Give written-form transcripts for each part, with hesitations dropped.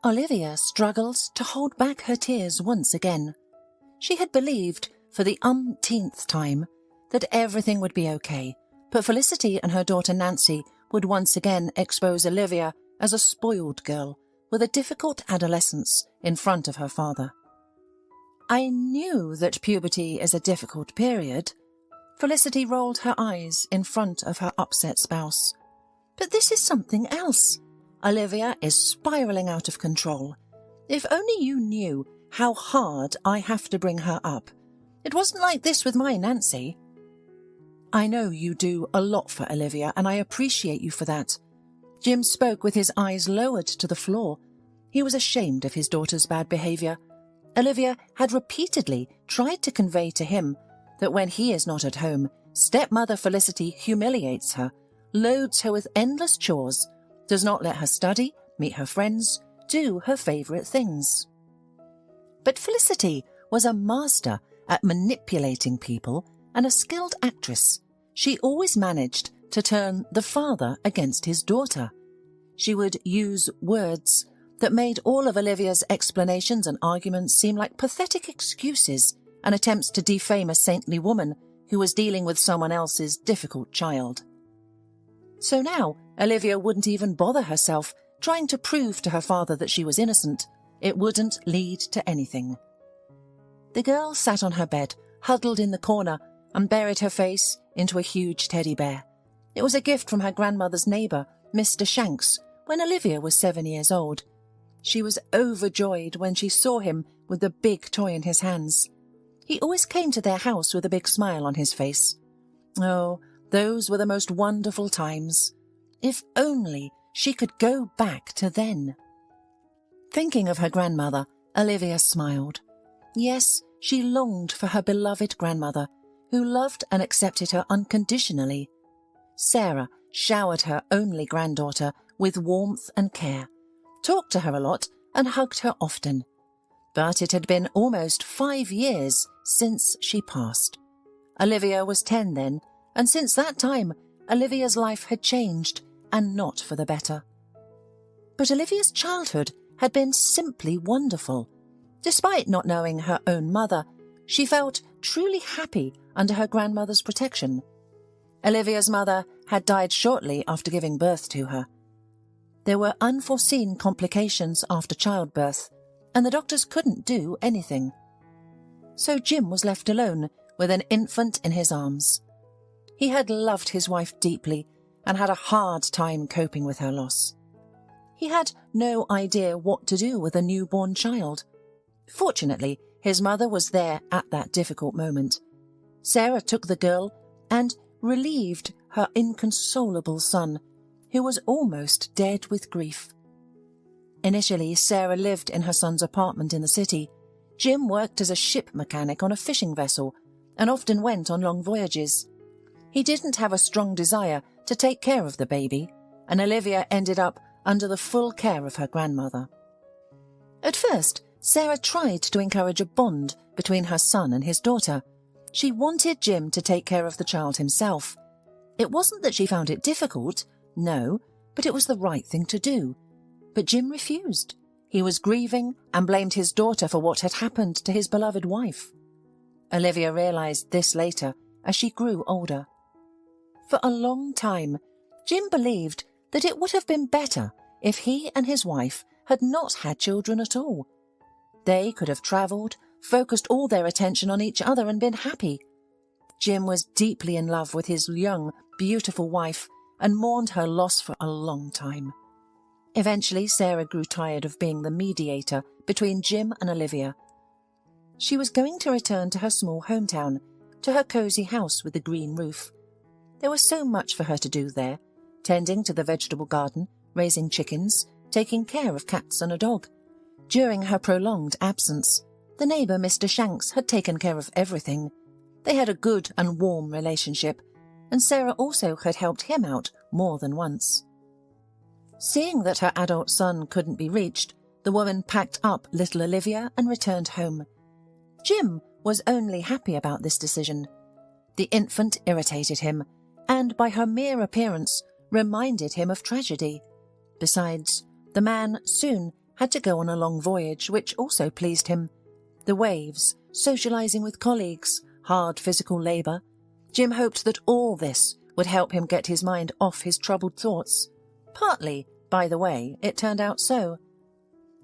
Olivia struggled to hold back her tears once again. She had believed, for the umpteenth time, that everything would be okay, but Felicity and her daughter Nancy would once again expose Olivia as a spoiled girl with a difficult adolescence in front of her father. I knew that puberty is a difficult period. Felicity rolled her eyes in front of her upset spouse. But this is something else. Olivia is spiralling out of control. If only you knew how hard I have to bring her up. It wasn't like this with my Nancy. I know you do a lot for Olivia, and I appreciate you for that. Jim spoke with his eyes lowered to the floor. He was ashamed of his daughter's bad behaviour. Olivia had repeatedly tried to convey to him that when he is not at home, stepmother Felicity humiliates her, loads her with endless chores, does not let her study, meet her friends, do her favourite things. But Felicity was a master at manipulating people and a skilled actress. She always managed to turn the father against his daughter. She would use words that made all of Olivia's explanations and arguments seem like pathetic excuses and attempts to defame a saintly woman who was dealing with someone else's difficult child. So now Olivia wouldn't even bother herself trying to prove to her father that she was innocent. It wouldn't lead to anything. The girl sat on her bed, huddled in the corner, and buried her face into a huge teddy bear. It was a gift from her grandmother's neighbour, Mr. Shanks, when Olivia was 7 years old. She was overjoyed when she saw him with the big toy in his hands. He always came to their house with a big smile on his face. Oh, those were the most wonderful times. If only she could go back to then. Thinking of her grandmother, Olivia smiled. Yes, she longed for her beloved grandmother, who loved and accepted her unconditionally. Sarah showered her only granddaughter with warmth and care, talked to her a lot and hugged her often. But it had been almost 5 years since she passed. Olivia was 10 then, and since that time, Olivia's life had changed, and not for the better. But Olivia's childhood had been simply wonderful. Despite not knowing her own mother, she felt truly happy under her grandmother's protection. Olivia's mother had died shortly after giving birth to her. There were unforeseen complications after childbirth, and the doctors couldn't do anything. So Jim was left alone with an infant in his arms. He had loved his wife deeply and had a hard time coping with her loss. He had no idea what to do with a newborn child. Fortunately, his mother was there at that difficult moment. Sarah took the girl and relieved her inconsolable son, who was almost dead with grief. Initially, Sarah lived in her son's apartment in the city. Jim worked as a ship mechanic on a fishing vessel and often went on long voyages. He didn't have a strong desire to take care of the baby, and Olivia ended up under the full care of her grandmother. At first, Sarah tried to encourage a bond between her son and his daughter. She wanted Jim to take care of the child himself. It wasn't that she found it difficult, no, but it was the right thing to do. But Jim refused. He was grieving and blamed his daughter for what had happened to his beloved wife. Olivia realized this later as she grew older. For a long time, Jim believed that it would have been better if he and his wife had not had children at all. They could have travelled, focused all their attention on each other and been happy. Jim was deeply in love with his young, beautiful wife and mourned her loss for a long time. Eventually, Sarah grew tired of being the mediator between Jim and Olivia. She was going to return to her small hometown, to her cosy house with the green roof. There was so much for her to do there, tending to the vegetable garden, raising chickens, taking care of cats and a dog. During her prolonged absence, the neighbour Mr. Shanks had taken care of everything. They had a good and warm relationship, and Sarah also had helped him out more than once. Seeing that her adult son couldn't be reached, the woman packed up little Olivia and returned home. Jim was only happy about this decision. The infant irritated him, and by her mere appearance reminded him of tragedy. Besides, the man soon had to go on a long voyage, which also pleased him. The waves, socializing with colleagues, hard physical labour. Jim hoped that all this would help him get his mind off his troubled thoughts. Partly, by the way, it turned out so.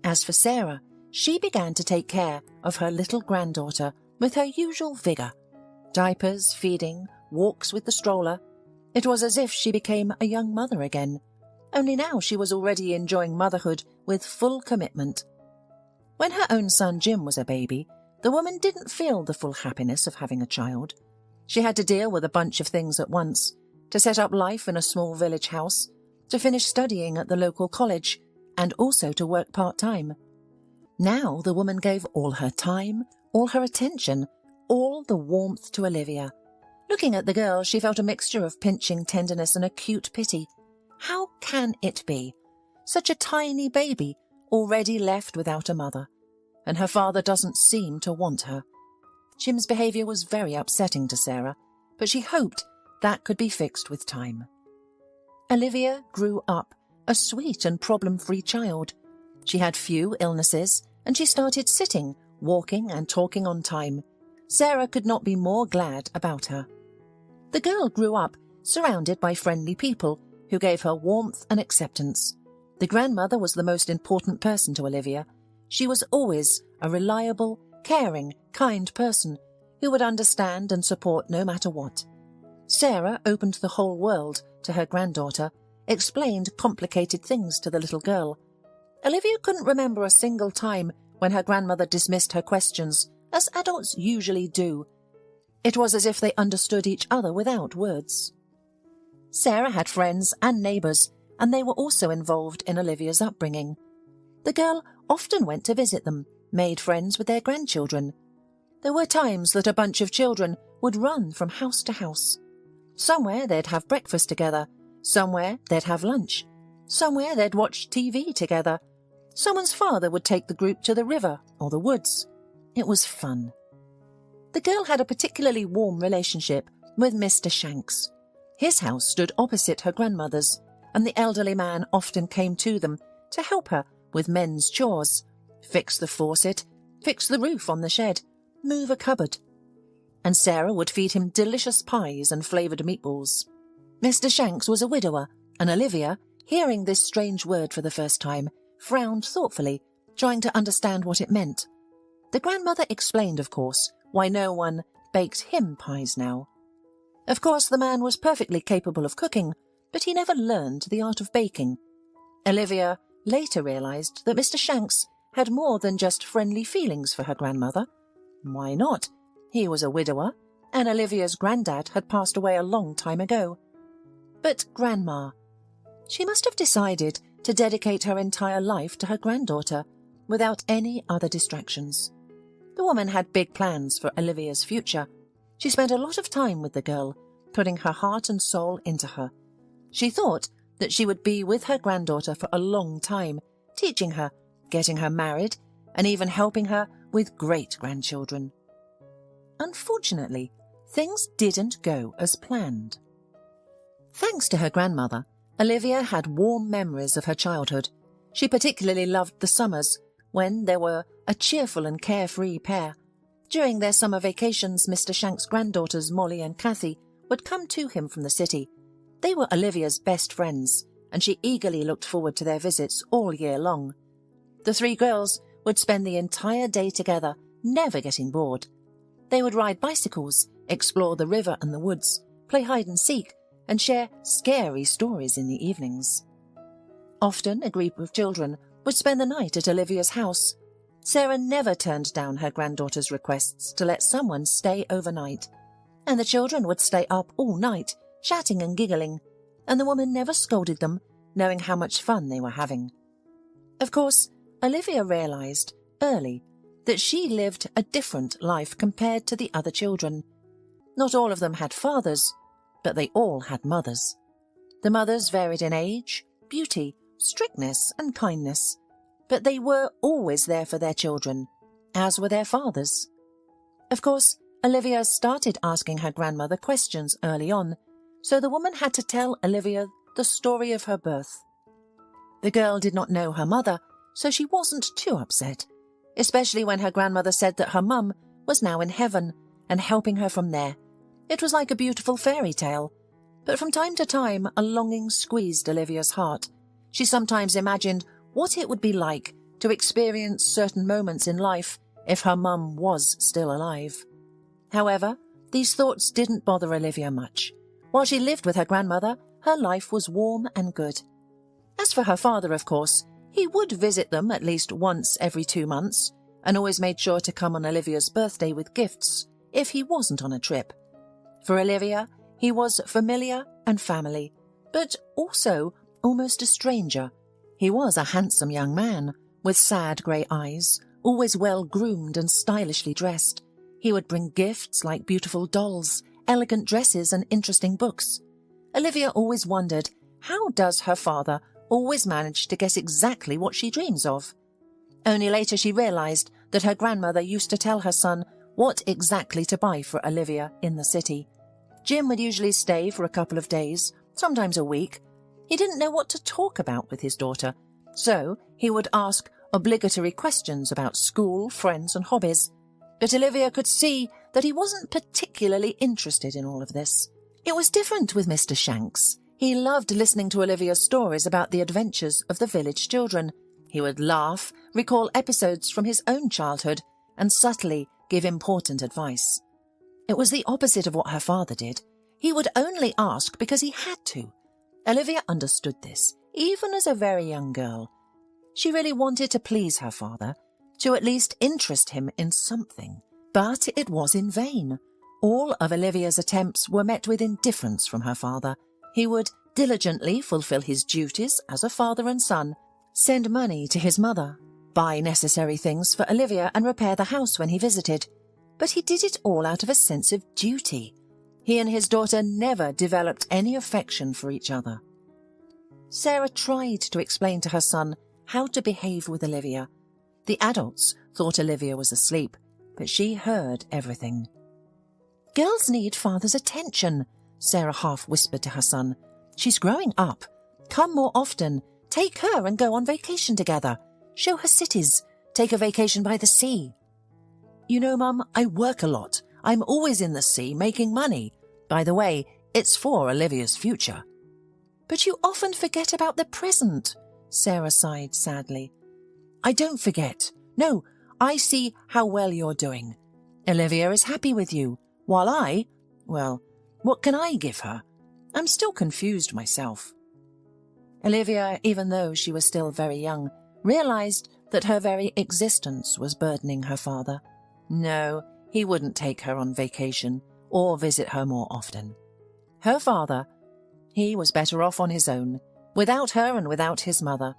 As for Sarah, she began to take care of her little granddaughter with her usual vigour. Diapers, feeding, walks with the stroller. It was as if she became a young mother again. Only now she was already enjoying motherhood with full commitment. When her own son Jim was a baby, the woman didn't feel the full happiness of having a child. She had to deal with a bunch of things at once, to set up life in a small village house, to finish studying at the local college, and also to work part-time. Now the woman gave all her time, all her attention, all the warmth to Olivia. Looking at the girl, she felt a mixture of pinching tenderness and acute pity. How can it be? Such a tiny baby, already left without a mother, and her father doesn't seem to want her. Jim's behaviour was very upsetting to Sarah, but she hoped that could be fixed with time. Olivia grew up, a sweet and problem-free child. She had few illnesses, and she started sitting, walking and talking on time. Sarah could not be more glad about her. The girl grew up surrounded by friendly people who gave her warmth and acceptance. The grandmother was the most important person to Olivia. She was always a reliable, caring, kind person who would understand and support no matter what. Sarah opened the whole world to her granddaughter, explained complicated things to the little girl. Olivia couldn't remember a single time when her grandmother dismissed her questions, as adults usually do. It was as if they understood each other without words. Sarah had friends and neighbours, and they were also involved in Olivia's upbringing. The girl often went to visit them, made friends with their grandchildren. There were times that a bunch of children would run from house to house. Somewhere they'd have breakfast together, somewhere they'd have lunch, somewhere they'd watch TV together. Someone's father would take the group to the river or the woods. It was fun. The girl had a particularly warm relationship with Mr. Shanks. His house stood opposite her grandmother's, and the elderly man often came to them to help her with men's chores, fix the faucet, fix the roof on the shed, move a cupboard. And Sarah would feed him delicious pies and flavoured meatballs. Mr. Shanks was a widower, and Olivia, hearing this strange word for the first time, frowned thoughtfully, trying to understand what it meant. The grandmother explained, of course, why no one baked him pies now. Of course, the man was perfectly capable of cooking, but he never learned the art of baking. Olivia later realised that Mr. Shanks had more than just friendly feelings for her grandmother. Why not? He was a widower, and Olivia's granddad had passed away a long time ago. But Grandma, she must have decided to dedicate her entire life to her granddaughter, without any other distractions. The woman had big plans for Olivia's future. She spent a lot of time with the girl, putting her heart and soul into her. She thought that she would be with her granddaughter for a long time, teaching her, getting her married, and even helping her with great-grandchildren. Unfortunately, things didn't go as planned. Thanks to her grandmother, Olivia had warm memories of her childhood. She particularly loved the summers, when there were a cheerful and carefree pair. During their summer vacations, Mr. Shanks' granddaughters Molly and Kathy would come to him from the city. They were Olivia's best friends, and she eagerly looked forward to their visits all year long. The three girls would spend the entire day together, never getting bored. They would ride bicycles, explore the river and the woods, play hide-and-seek, and share scary stories in the evenings. Often a group of children would spend the night at Olivia's house. Sarah never turned down her granddaughter's requests to let someone stay overnight, and the children would stay up all night, chatting and giggling, and the woman never scolded them, knowing how much fun they were having. Of course, Olivia realised early that she lived a different life compared to the other children. Not all of them had fathers, but they all had mothers. The mothers varied in age, beauty, strictness and kindness, but they were always there for their children, as were their fathers. Of course, Olivia started asking her grandmother questions early on, so the woman had to tell Olivia the story of her birth. The girl did not know her mother, so she wasn't too upset, especially when her grandmother said that her mum was now in heaven and helping her from there. It was like a beautiful fairy tale. But from time to time, a longing squeezed Olivia's heart. She sometimes imagined what it would be like to experience certain moments in life if her mum was still alive. However, these thoughts didn't bother Olivia much. While she lived with her grandmother, her life was warm and good. As for her father, of course, he would visit them at least once every 2 months, and always made sure to come on Olivia's birthday with gifts if he wasn't on a trip. For Olivia, he was familiar and family, but also almost a stranger. He was a handsome young man, with sad grey eyes, always well-groomed and stylishly dressed. He would bring gifts like beautiful dolls, elegant dresses and interesting books. Olivia always wondered, how does her father always manage to guess exactly what she dreams of? Only later she realised that her grandmother used to tell her son what exactly to buy for Olivia in the city. Jim would usually stay for a couple of days, sometimes a week. He didn't know what to talk about with his daughter, so he would ask obligatory questions about school, friends and hobbies. But Olivia could see that he wasn't particularly interested in all of this. It was different with Mr. Shanks. He loved listening to Olivia's stories about the adventures of the village children. He would laugh, recall episodes from his own childhood, and subtly give important advice. It was the opposite of what her father did. He would only ask because he had to. Olivia understood this, even as a very young girl. She really wanted to please her father, to at least interest him in something. But it was in vain. All of Olivia's attempts were met with indifference from her father. He would diligently fulfill his duties as a father and son, send money to his mother, buy necessary things for Olivia and repair the house when he visited. But he did it all out of a sense of duty. He and his daughter never developed any affection for each other. Sarah tried to explain to her son how to behave with Olivia. The adults thought Olivia was asleep, but she heard everything. "Girls need father's attention," Sarah half whispered to her son. "She's growing up. Come more often. Take her and go on vacation together. Show her cities. Take a vacation by the sea." "You know, Mum, I work a lot. I'm always in the sea making money. By the way, it's for Olivia's future." "But you often forget about the present," Sarah sighed sadly. "I don't forget. No, I see how well you're doing. Olivia is happy with you, while well, what can I give her? I'm still confused myself." Olivia, even though she was still very young, realised that her very existence was burdening her father. No, he wouldn't take her on vacation or visit her more often. Her father, he was better off on his own, without her and without his mother,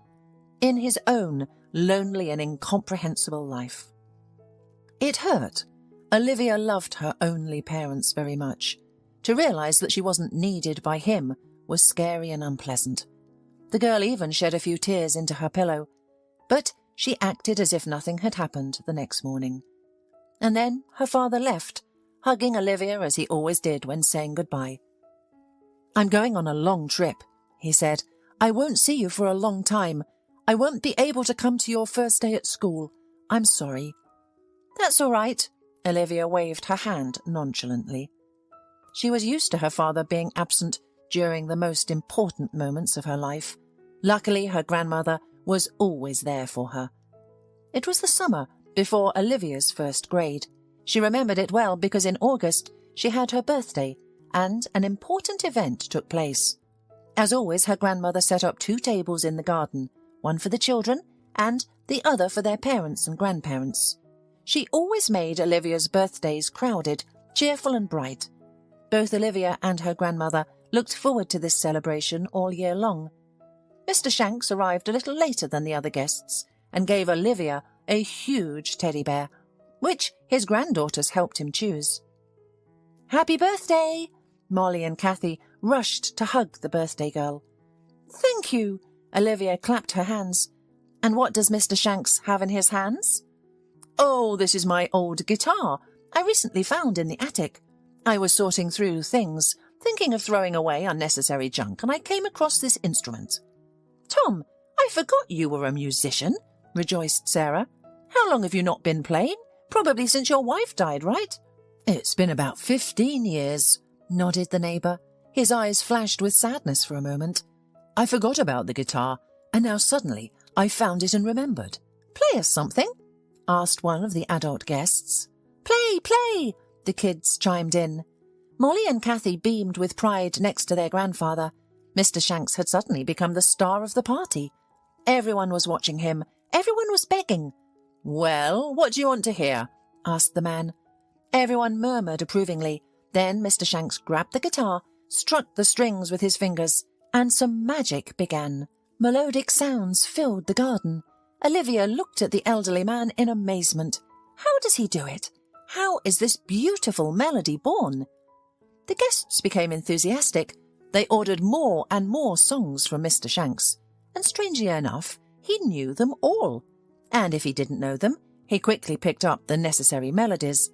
in his own lonely and incomprehensible life. It hurt. Olivia loved her only parents very much. To realise that she wasn't needed by him was scary and unpleasant. The girl even shed a few tears into her pillow, but she acted as if nothing had happened the next morning. And then her father left, hugging Olivia as he always did when saying goodbye. "I'm going on a long trip," he said. "I won't see you for a long time. I won't be able to come to your first day at school. I'm sorry." "That's all right." Olivia waved her hand nonchalantly. She was used to her father being absent during the most important moments of her life. Luckily, her grandmother was always there for her. It was the summer before Olivia's first grade. She remembered it well because in August she had her birthday, and an important event took place. As always, her grandmother set up 2 tables in the garden, one for the children and the other for their parents and grandparents. She always made Olivia's birthdays crowded, cheerful and bright. Both Olivia and her grandmother looked forward to this celebration all year long. Mr. Shanks arrived a little later than the other guests and gave Olivia a huge teddy bear, which his granddaughters helped him choose. "Happy birthday!" Molly and Kathy rushed to hug the birthday girl. "Thank you!" Olivia clapped her hands. "And what does Mr. Shanks have in his hands?" "Oh, this is my old guitar I recently found in the attic. I was sorting through things, thinking of throwing away unnecessary junk, and I came across this instrument." "Tom, I forgot you were a musician," rejoiced Sarah. "How long have you not been playing? Probably since your wife died, right?" "It's been about 15 years, nodded the neighbour. His eyes flashed with sadness for a moment. "I forgot about the guitar, and now suddenly I found it and remembered." "Play us something?" asked one of the adult guests. "Play, play!" the kids chimed in. Molly and Kathy beamed with pride next to their grandfather. Mr. Shanks had suddenly become the star of the party. Everyone was watching him. Everyone was begging. "Well, what do you want to hear?" asked the man. Everyone murmured approvingly. Then Mr. Shanks grabbed the guitar, struck the strings with his fingers, and some magic began. Melodic sounds filled the garden. Olivia looked at the elderly man in amazement. How does he do it? How is this beautiful melody born? The guests became enthusiastic. They ordered more and more songs from Mr. Shanks, and strangely enough, he knew them all. And if he didn't know them, he quickly picked up the necessary melodies.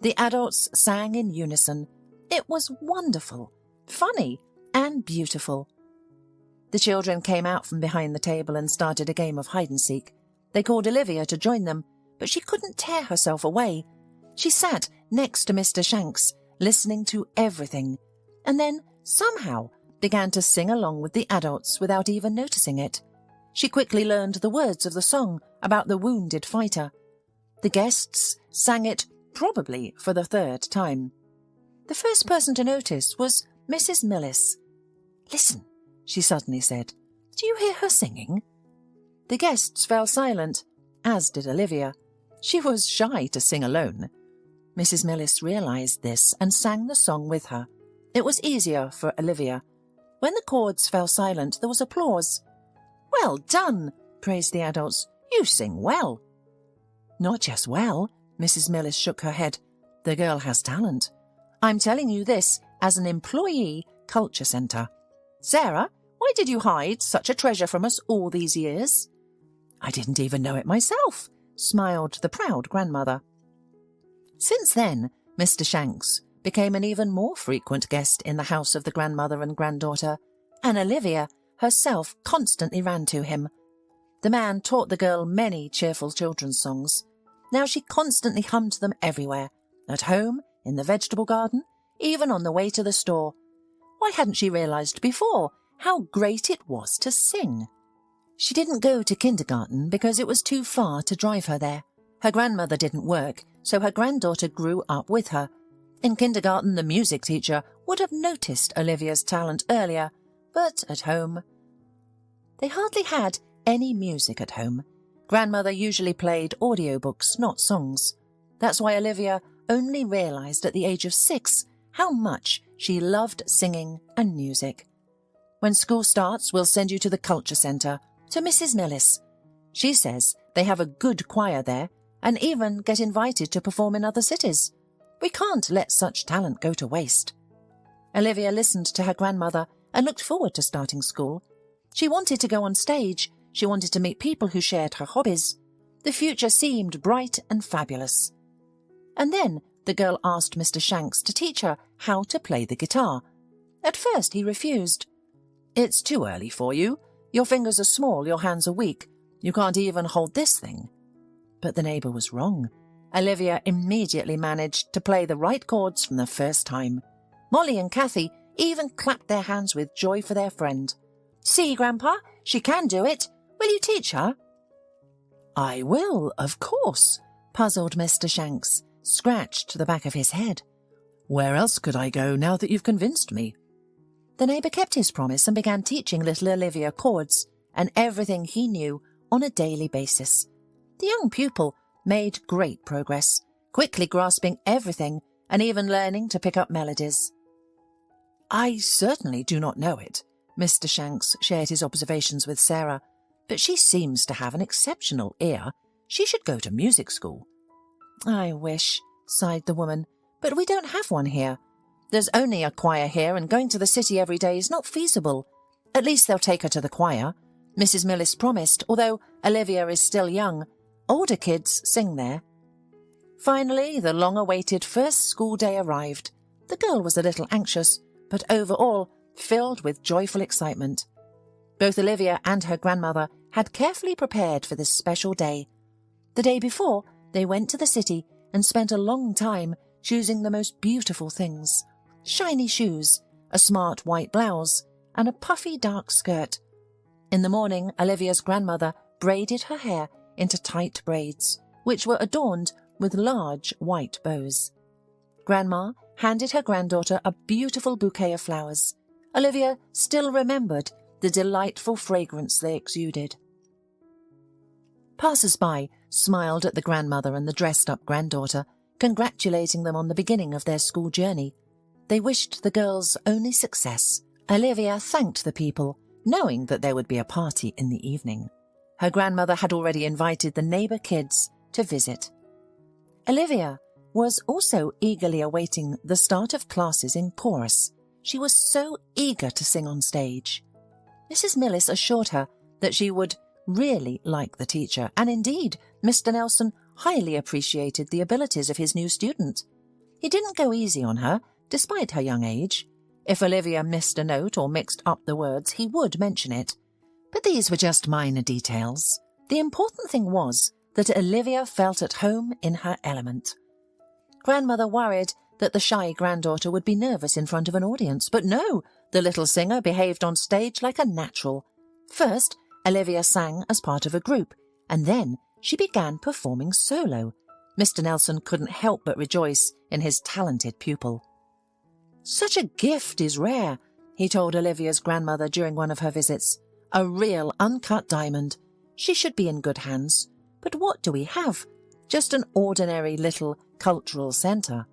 The adults sang in unison. It was wonderful, funny, and beautiful. The children came out from behind the table and started a game of hide-and-seek. They called Olivia to join them, but she couldn't tear herself away. She sat next to Mr. Shanks, listening to everything, and then somehow began to sing along with the adults without even noticing it. She quickly learned the words of the song about the wounded fighter. The guests sang it probably for the third time. The first person to notice was Mrs. Millis. "Listen," she suddenly said. "Do you hear her singing?" The guests fell silent, as did Olivia. She was shy to sing alone. Mrs. Millis realized this and sang the song with her. It was easier for Olivia. When the chords fell silent, there was applause. "Well done," praised the adults. "You sing well." "Not just well," Mrs. Millis shook her head. "The girl has talent. I'm telling you this as an employee culture centre. Sarah, why did you hide such a treasure from us all these years?" "I didn't even know it myself," smiled the proud grandmother. Since then, Mr. Shanks became an even more frequent guest in the house of the grandmother and granddaughter, and Olivia herself constantly ran to him. The man taught the girl many cheerful children's songs. Now she constantly hummed them everywhere, at home, in the vegetable garden, even on the way to the store. Why hadn't she realized before how great it was to sing? She didn't go to kindergarten because it was too far to drive her there. Her grandmother didn't work, so her granddaughter grew up with her. In kindergarten, the music teacher would have noticed Olivia's talent earlier, but at home... They hardly had any music at home. Grandmother usually played audiobooks, not songs. That's why Olivia only realized at the age of 6 how much she loved singing and music. "When school starts, we'll send you to the culture centre, to Mrs. Millis. She says they have a good choir there and even get invited to perform in other cities. We can't let such talent go to waste." Olivia listened to her grandmother and looked forward to starting school. She wanted to go on stage. She wanted to meet people who shared her hobbies. The future seemed bright and fabulous. And then the girl asked Mr. Shanks to teach her how to play the guitar. At first he refused. "It's too early for you. Your fingers are small, your hands are weak. You can't even hold this thing." But the neighbour was wrong. Olivia immediately managed to play the right chords from the first time. Molly and Kathy even clapped their hands with joy for their friend. "See, Grandpa, she can do it. Will you teach her?" "I will, of course," puzzled Mr. Shanks, scratched the back of his head. "Where else could I go now that you've convinced me?" The neighbour kept his promise and began teaching little Olivia chords and everything he knew on a daily basis. The young pupil made great progress, quickly grasping everything and even learning to pick up melodies. "I certainly do not know it," Mr. Shanks shared his observations with Sarah, "but she seems to have an exceptional ear. She should go to music school." "I wish," sighed the woman, "but we don't have one here. There's only a choir here, and going to the city every day is not feasible. At least they'll take her to the choir. Mrs. Millis promised, although Olivia is still young. Older kids sing there." Finally, the long-awaited first school day arrived. The girl was a little anxious, but overall filled with joyful excitement. Both Olivia and her grandmother had carefully prepared for this special day. The day before, they went to the city and spent a long time choosing the most beautiful things: shiny shoes, a smart white blouse, and a puffy dark skirt. In the morning, Olivia's grandmother braided her hair into tight braids, which were adorned with large white bows. Grandma handed her granddaughter a beautiful bouquet of flowers. Olivia still remembered the delightful fragrance they exuded. Passers-by smiled at the grandmother and the dressed-up granddaughter, congratulating them on the beginning of their school journey. They wished the girls only success. Olivia thanked the people, knowing that there would be a party in the evening. Her grandmother had already invited the neighbour kids to visit. Olivia was also eagerly awaiting the start of classes in chorus. She was so eager to sing on stage. Mrs. Millis assured her that she would really like the teacher, and indeed, Mr. Nelson highly appreciated the abilities of his new student. He didn't go easy on her, despite her young age. If Olivia missed a note or mixed up the words, he would mention it. But these were just minor details. The important thing was that Olivia felt at home in her element. Grandmother worried that the shy granddaughter would be nervous in front of an audience, but no, the little singer behaved on stage like a natural. First, Olivia sang as part of a group, and then she began performing solo. Mr. Nelson couldn't help but rejoice in his talented pupil. "Such a gift is rare," he told Olivia's grandmother during one of her visits. "A real uncut diamond. She should be in good hands. But what do we have? Just an ordinary little cultural centre."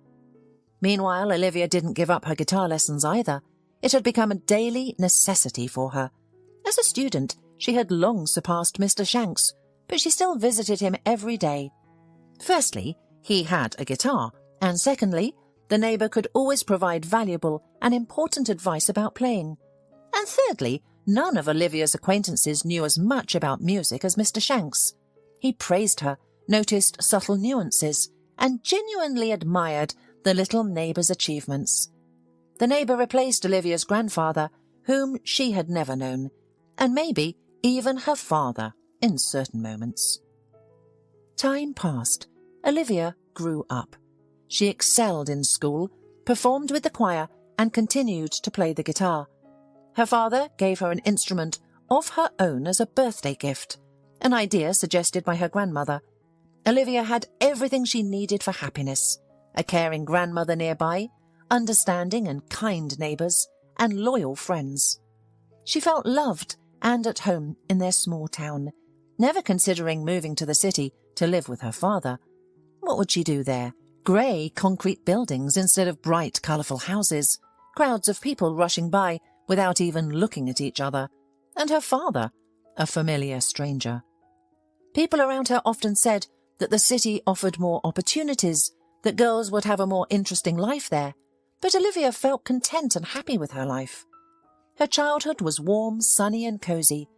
Meanwhile, Olivia didn't give up her guitar lessons either. It had become a daily necessity for her. As a student, she had long surpassed Mr. Shanks, but she still visited him every day. Firstly, he had a guitar, and secondly, the neighbour could always provide valuable and important advice about playing. And thirdly, none of Olivia's acquaintances knew as much about music as Mr. Shanks. He praised her, noticed subtle nuances, and genuinely admired the little neighbour's achievements. The neighbour replaced Olivia's grandfather, whom she had never known, and maybe even her father in certain moments. Time passed. Olivia grew up. She excelled in school, performed with the choir, and continued to play the guitar. Her father gave her an instrument of her own as a birthday gift, an idea suggested by her grandmother. Olivia had everything she needed for happiness: a caring grandmother nearby, understanding and kind neighbours, and loyal friends. She felt loved and at home in their small town, never considering moving to the city to live with her father. What would she do there? Grey concrete buildings instead of bright, colourful houses, crowds of people rushing by without even looking at each other, and her father, a familiar stranger. People around her often said that the city offered more opportunities, that girls would have a more interesting life there, but Olivia felt content and happy with her life. Her childhood was warm, sunny and cosy,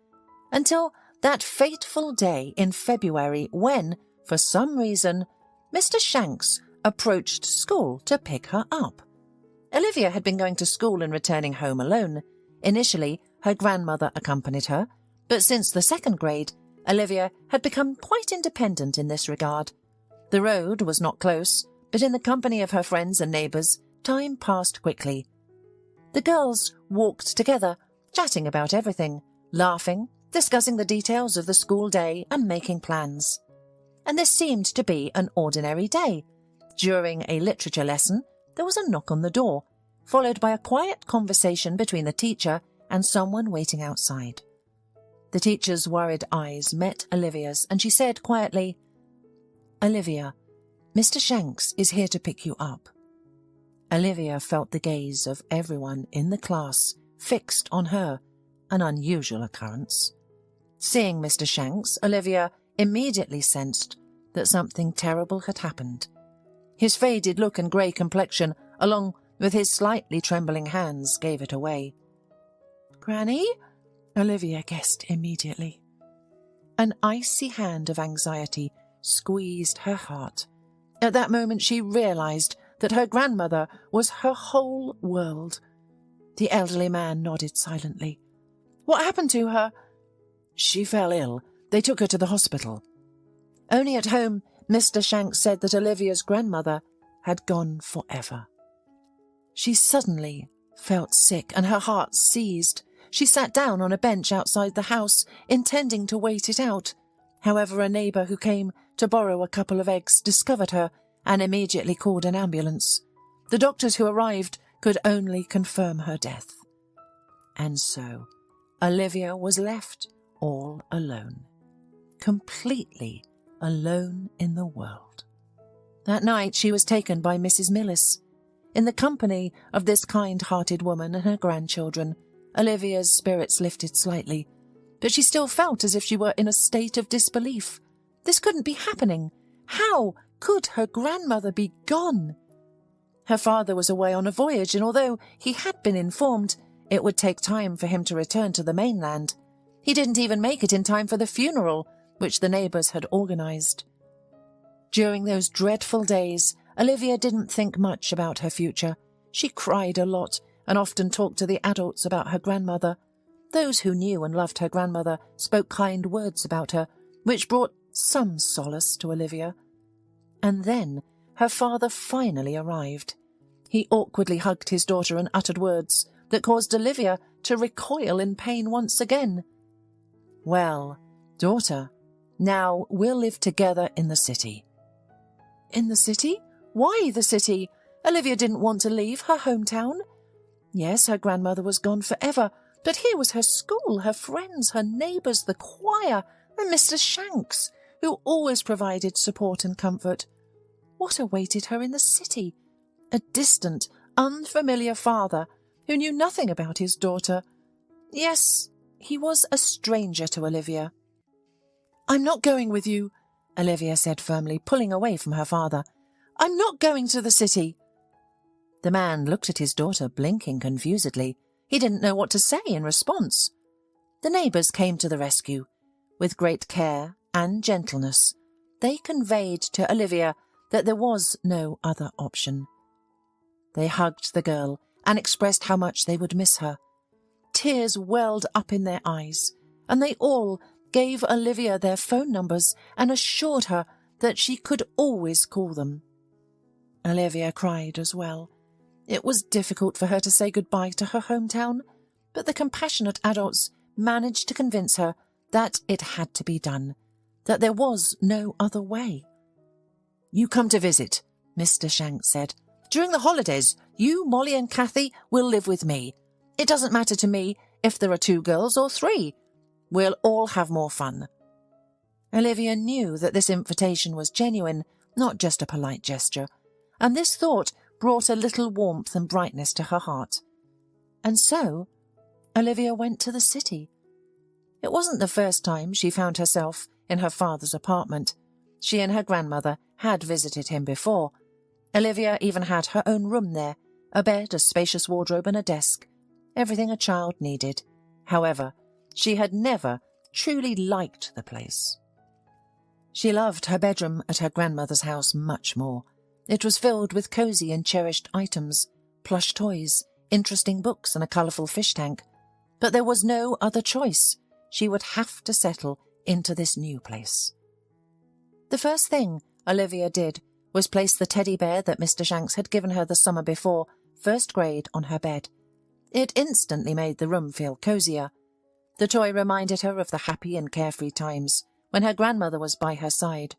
until that fateful day in February when, for some reason, Mr. Shanks approached school to pick her up. Olivia had been going to school and returning home alone. Initially, her grandmother accompanied her, but since the second grade, Olivia had become quite independent in this regard. The road was not close, but in the company of her friends and neighbours, time passed quickly. The girls walked together, chatting about everything, laughing, discussing the details of the school day and making plans. And this seemed to be an ordinary day. During a literature lesson, there was a knock on the door, followed by a quiet conversation between the teacher and someone waiting outside. The teacher's worried eyes met Olivia's, and she said quietly, "Olivia, Mr. Shanks is here to pick you up." Olivia felt the gaze of everyone in the class fixed on her, an unusual occurrence. Seeing Mr. Shanks, Olivia immediately sensed that something terrible had happened. His faded look and grey complexion, along with his slightly trembling hands, gave it away. "Granny?" Olivia guessed immediately. An icy hand of anxiety squeezed her heart. At that moment she realised that her grandmother was her whole world. The elderly man nodded silently. What happened to her?" "She fell ill. They took her to the hospital." Only at home, Mr. Shanks said that Olivia's grandmother had gone forever. She suddenly felt sick and her heart seized. She sat down on a bench outside the house, intending to wait it out. However, a neighbour who came to borrow a couple of eggs discovered her and immediately called an ambulance. The doctors who arrived could only confirm her death. And so, Olivia was left all alone. Completely alone in the world. That night she was taken by Mrs. Millis. In the company of this kind-hearted woman and her grandchildren, Olivia's spirits lifted slightly, but she still felt as if she were in a state of disbelief. This couldn't be happening. How could her grandmother be gone? Her father was away on a voyage, and although he had been informed it would take time for him to return to the mainland, he didn't even make it in time for the funeral, which the neighbours had organised. During those dreadful days, Olivia didn't think much about her future. She cried a lot and often talked to the adults about her grandmother. Those who knew and loved her grandmother spoke kind words about her, which brought some solace to Olivia. And then her father finally arrived. He awkwardly hugged his daughter and uttered words that caused Olivia to recoil in pain once again. "Well, daughter, now we'll live together in the city." In the city? Why the city? Olivia didn't want to leave her hometown. Yes, her grandmother was gone forever, but here was her school, her friends, her neighbours, the choir, and Mr. Shanks, who always provided support and comfort. What awaited her in the city? A distant, unfamiliar father who knew nothing about his daughter. Yes, he was a stranger to Olivia. "I'm not going with you," Olivia said firmly, pulling away from her father. "I'm not going to the city." The man looked at his daughter, blinking confusedly. He didn't know what to say in response. The neighbours came to the rescue. With great care and gentleness, they conveyed to Olivia that there was no other option. They hugged the girl and expressed how much they would miss her. Tears welled up in their eyes, and they all gave Olivia their phone numbers and assured her that she could always call them. Olivia cried as well. It was difficult for her to say goodbye to her hometown, but the compassionate adults managed to convince her that it had to be done, that there was no other way. "You come to visit," Mr. Shanks said. "During the holidays, you, Molly and Kathy will live with me. It doesn't matter to me if there are 2 girls or 3. We'll all have more fun." Olivia knew that this invitation was genuine, not just a polite gesture, and this thought brought a little warmth and brightness to her heart. And so, Olivia went to the city. It wasn't the first time she found herself in her father's apartment. She and her grandmother had visited him before. Olivia even had her own room there, a bed, a spacious wardrobe and a desk. Everything a child needed. However, she had never truly liked the place. She loved her bedroom at her grandmother's house much more. It was filled with cosy and cherished items, plush toys, interesting books and a colourful fish tank. But there was no other choice. She would have to settle into this new place. The first thing Olivia did was place the teddy bear that Mr. Shanks had given her the summer before, first grade, on her bed. It instantly made the room feel cosier. The toy reminded her of the happy and carefree times when her grandmother was by her side.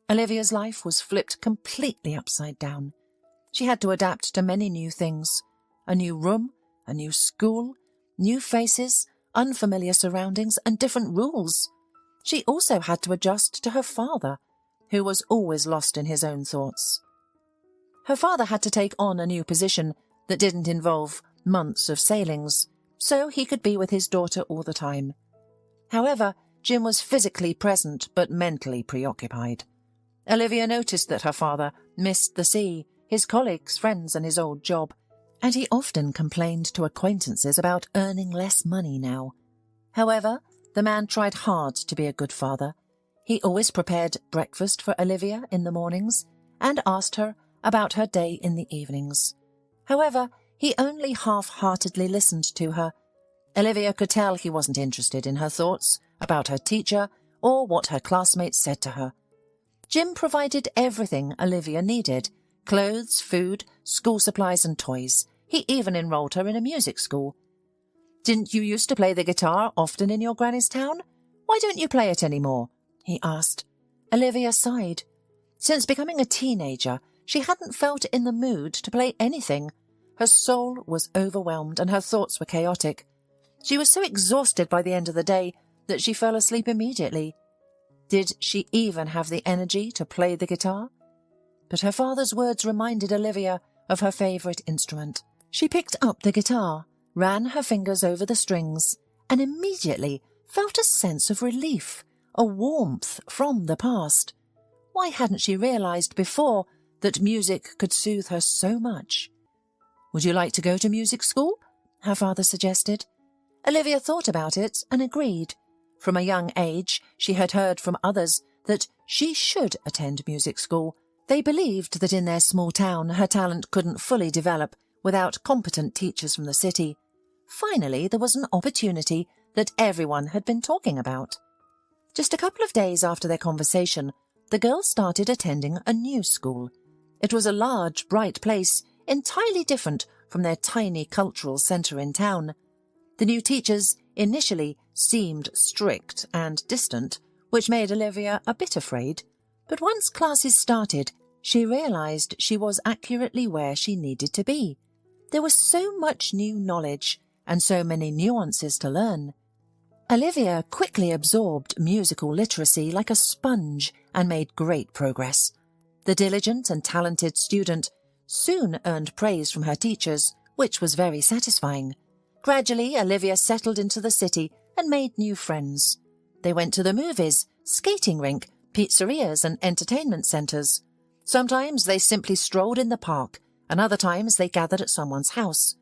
Olivia's life was flipped completely upside down. She had to adapt to many new things. A new room, a new school, new faces, unfamiliar surroundings and different rules. She also had to adjust to her father, who was always lost in his own thoughts. Her father had to take on a new position that didn't involve months of sailings, so he could be with his daughter all the time. However, Jim was physically present but mentally preoccupied. Olivia noticed that her father missed the sea, his colleagues, friends and his old job, and he often complained to acquaintances about earning less money now. However, the man tried hard to be a good father. He always prepared breakfast for Olivia in the mornings and asked her about her day in the evenings. However, he only half-heartedly listened to her. Olivia could tell he wasn't interested in her thoughts about her teacher or what her classmates said to her. Jim provided everything Olivia needed: clothes, food, school supplies and toys. He even enrolled her in a music school. "Didn't you used to play the guitar often in your granny's town? Why don't you play it anymore?" he asked. Olivia sighed. Since becoming a teenager, she hadn't felt in the mood to play anything. Her soul was overwhelmed and her thoughts were chaotic. She was so exhausted by the end of the day that she fell asleep immediately. Did she even have the energy to play the guitar? But her father's words reminded Olivia of her favourite instrument. She picked up the guitar, ran her fingers over the strings, and immediately felt a sense of relief, a warmth from the past. Why hadn't she realised before that music could soothe her so much? "Would you like to go to music school?" her father suggested. Olivia thought about it and agreed. From a young age, she had heard from others that she should attend music school. They believed that in their small town her talent couldn't fully develop without competent teachers from the city. Finally, there was an opportunity that everyone had been talking about. Just a couple of days after their conversation, the girls started attending a new school. It was a large, bright place, entirely different from their tiny cultural centre in town. The new teachers initially seemed strict and distant, which made Olivia a bit afraid. But once classes started, she realised she was accurately where she needed to be. There was so much new knowledge and so many nuances to learn. Olivia quickly absorbed musical literacy like a sponge and made great progress. The diligent and talented student soon earned praise from her teachers, which was very satisfying. Gradually, Olivia settled into the city and made new friends. They went to the movies, skating rink, pizzerias and entertainment centres. Sometimes they simply strolled in the park, and other times they gathered at someone's house.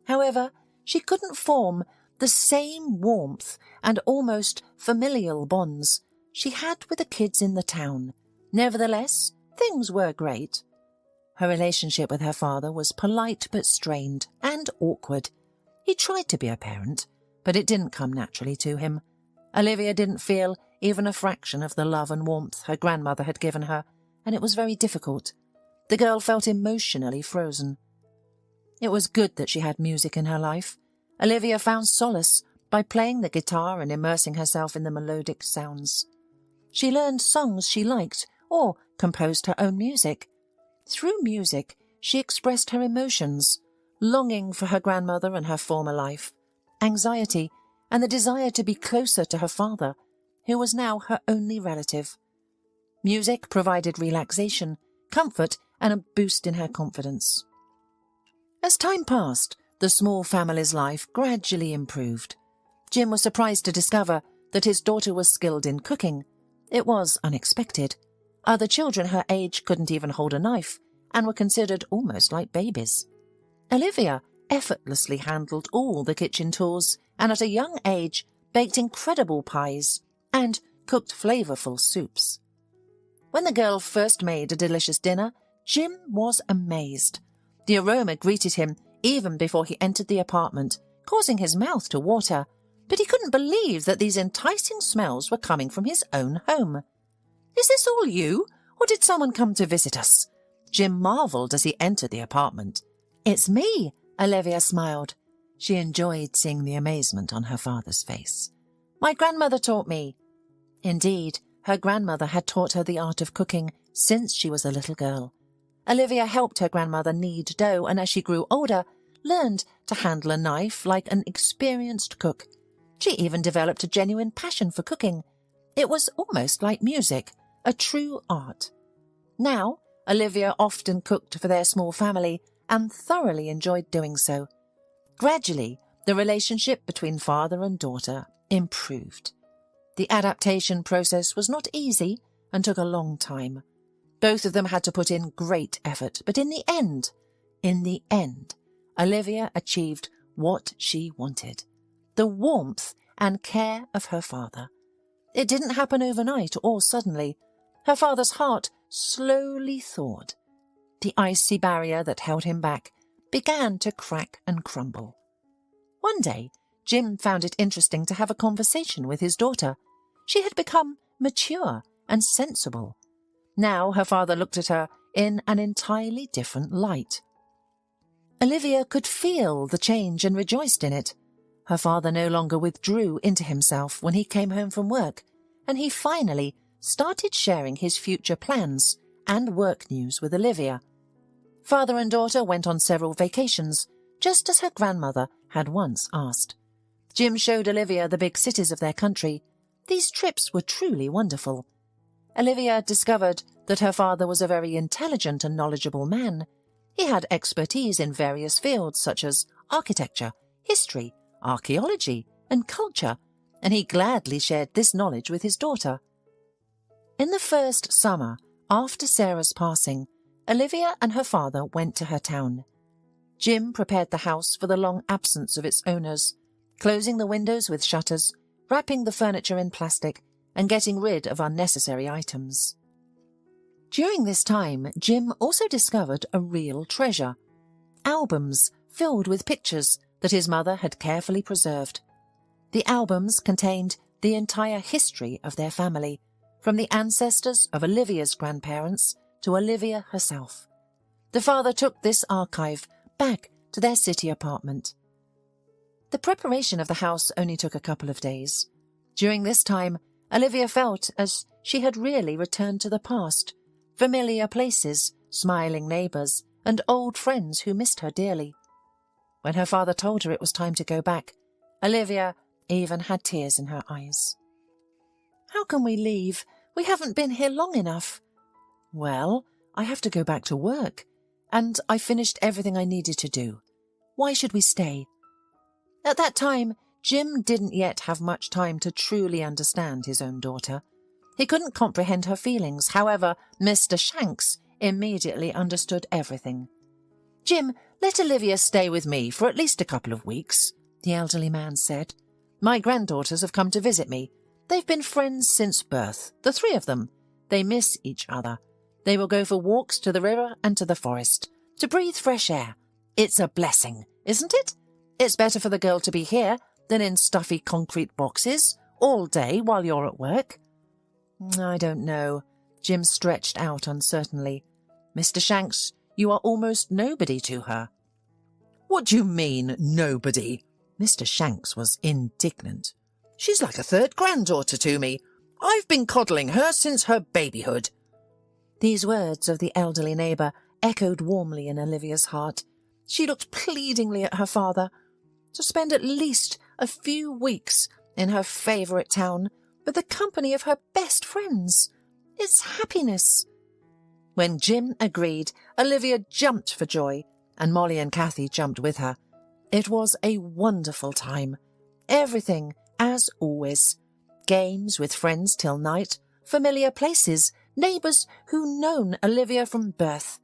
However, she couldn't form the same warmth and almost familial bonds she had with the kids in the town. Nevertheless, things were great. Her relationship with her father was polite but strained and awkward. He tried to be a parent, but it didn't come naturally to him. Olivia didn't feel even a fraction of the love and warmth her grandmother had given her, and it was very difficult. The girl felt emotionally frozen. It was good that she had music in her life. Olivia found solace by playing the guitar and immersing herself in the melodic sounds. She learned songs she liked or composed her own music. Through music, she expressed her emotions, longing for her grandmother and her former life, anxiety, and the desire to be closer to her father, who was now her only relative. Music provided relaxation, comfort, and a boost in her confidence. As time passed, the small family's life gradually improved. Jim was surprised to discover that his daughter was skilled in cooking. It was unexpected. Other children her age couldn't even hold a knife and were considered almost like babies. Olivia effortlessly handled all the kitchen tools and at a young age baked incredible pies and cooked flavourful soups. When the girl first made a delicious dinner, Jim was amazed. The aroma greeted him even before he entered the apartment, causing his mouth to water, but he couldn't believe that these enticing smells were coming from his own home. "Is this all you, or did someone come to visit us?" Jim marvelled as he entered the apartment. "It's me," Olivia smiled. She enjoyed seeing the amazement on her father's face. "My grandmother taught me." Indeed, her grandmother had taught her the art of cooking since she was a little girl. Olivia helped her grandmother knead dough and as she grew older, learned to handle a knife like an experienced cook. She even developed a genuine passion for cooking. It was almost like music, a true art. Now, Olivia often cooked for their small family and thoroughly enjoyed doing so. Gradually, the relationship between father and daughter improved. The adaptation process was not easy and took a long time. Both of them had to put in great effort, but in the end, Olivia achieved what she wanted: the warmth and care of her father. It didn't happen overnight or suddenly. Her father's heart slowly thawed. The icy barrier that held him back began to crack and crumble. One day, Jim found it interesting to have a conversation with his daughter. She had become mature and sensible. Now her father looked at her in an entirely different light. Olivia could feel the change and rejoiced in it. Her father no longer withdrew into himself when he came home from work, and he finally started sharing his future plans and work news with Olivia. Father and daughter went on several vacations, just as her grandmother had once asked. Jim showed Olivia the big cities of their country. These trips were truly wonderful. Olivia discovered that her father was a very intelligent and knowledgeable man. He had expertise in various fields such as architecture, history, archaeology, and culture, and he gladly shared this knowledge with his daughter. In the first summer, after Sarah's passing, Olivia and her father went to her town. Jim prepared the house for the long absence of its owners, closing the windows with shutters, wrapping the furniture in plastic, and getting rid of unnecessary items. During this time, Jim also discovered a real treasure: albums filled with pictures that his mother had carefully preserved. The albums contained the entire history of their family, from the ancestors of Olivia's grandparents to Olivia herself. The father took this archive back to their city apartment. The preparation of the house only took a couple of days. During this time, Olivia felt as she had really returned to the past, familiar places, smiling neighbours, and old friends who missed her dearly. When her father told her it was time to go back, Olivia even had tears in her eyes. "How can we leave? We haven't been here long enough." "Well, I have to go back to work, and I finished everything I needed to do. Why should we stay?" At that time, Jim didn't yet have much time to truly understand his own daughter. He couldn't comprehend her feelings. However, Mr. Shanks immediately understood everything. "Jim, let Olivia stay with me for at least a couple of weeks," the elderly man said. "My granddaughters have come to visit me. They've been friends since birth, the three of them. They miss each other. They will go for walks to the river and to the forest, to breathe fresh air. It's a blessing, isn't it? It's better for the girl to be here than in stuffy concrete boxes all day while you're at work." "I don't know." Jim stretched out uncertainly. "Mr. Shanks, you are almost nobody to her." "What do you mean, nobody?" Mr. Shanks was indignant. "She's like a third granddaughter to me. I've been coddling her since her babyhood." These words of the elderly neighbour echoed warmly in Olivia's heart. She looked pleadingly at her father. To spend at least a few weeks in her favourite town with the company of her best friends. It's happiness. When Jim agreed, Olivia jumped for joy, and Molly and Kathy jumped with her. It was a wonderful time. Everything as always. Games with friends till night, familiar places, neighbours who'd known Olivia from birth.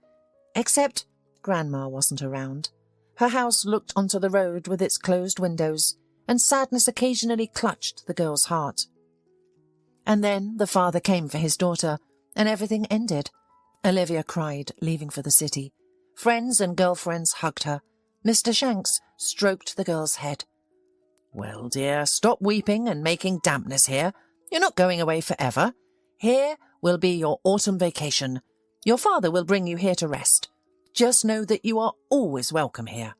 Except Grandma wasn't around. Her house looked onto the road with its closed windows, and sadness occasionally clutched the girl's heart. And then the father came for his daughter, and everything ended. Olivia cried, leaving for the city. Friends and girlfriends hugged her. Mr. Shanks stroked the girl's head. "Well, dear, stop weeping and making dampness here. You're not going away forever. Here will be your autumn vacation. Your father will bring you here to rest. Just know that you are always welcome here."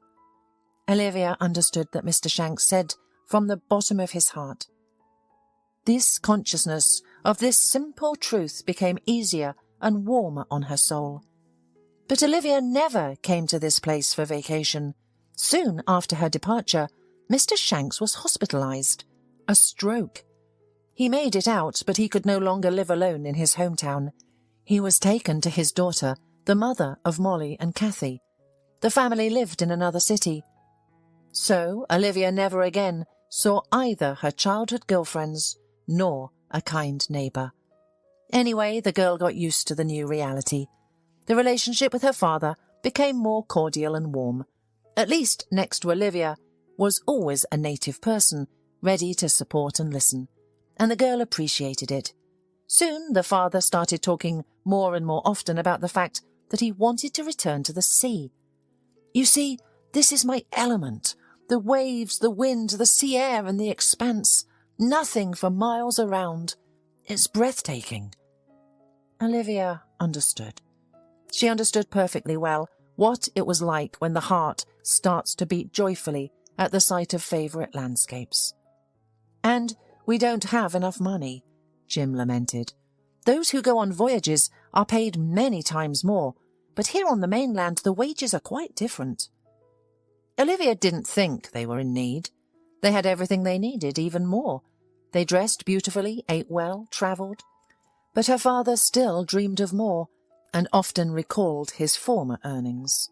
Olivia understood that Mr. Shanks said from the bottom of his heart. This consciousness of this simple truth became easier and warmer on her soul. But Olivia never came to this place for vacation. Soon after her departure, Mr. Shanks was hospitalised. A stroke. He made it out, but he could no longer live alone in his hometown. He was taken to his daughter, the mother of Molly and Kathy. The family lived in another city. So Olivia never again saw either her childhood girlfriends nor a kind neighbour. Anyway, the girl got used to the new reality. The relationship with her father became more cordial and warm. At least, next to Olivia, was always a native person, ready to support and listen. And the girl appreciated it. Soon the father started talking more and more often about the fact that he wanted to return to the sea. "You see, this is my element. The waves, the wind, the sea air and the expanse. Nothing for miles around. It's breathtaking. Olivia understood. She understood perfectly well what it was like when the heart starts to beat joyfully at the sight of favourite landscapes. And we don't have enough money, Jim lamented. Those who go on voyages are paid many times more, but here on the mainland the wages are quite different. Olivia didn't think they were in need. They had everything they needed, even more. They dressed beautifully, ate well, travelled. But her father still dreamed of more, and often recalled his former earnings.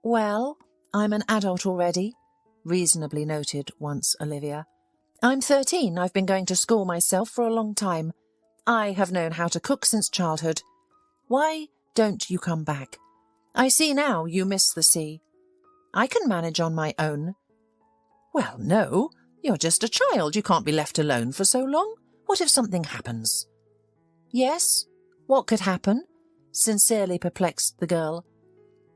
"Well, I'm an adult already," reasonably noted once Olivia. "I'm 13. I've been going to school myself for a long time. I have known how to cook since childhood. Why don't you come back? I see now you miss the sea. I can manage on my own." "Well, no. You're just a child. You can't be left alone for so long. What if something happens?" "Yes, what could happen?" sincerely perplexed the girl.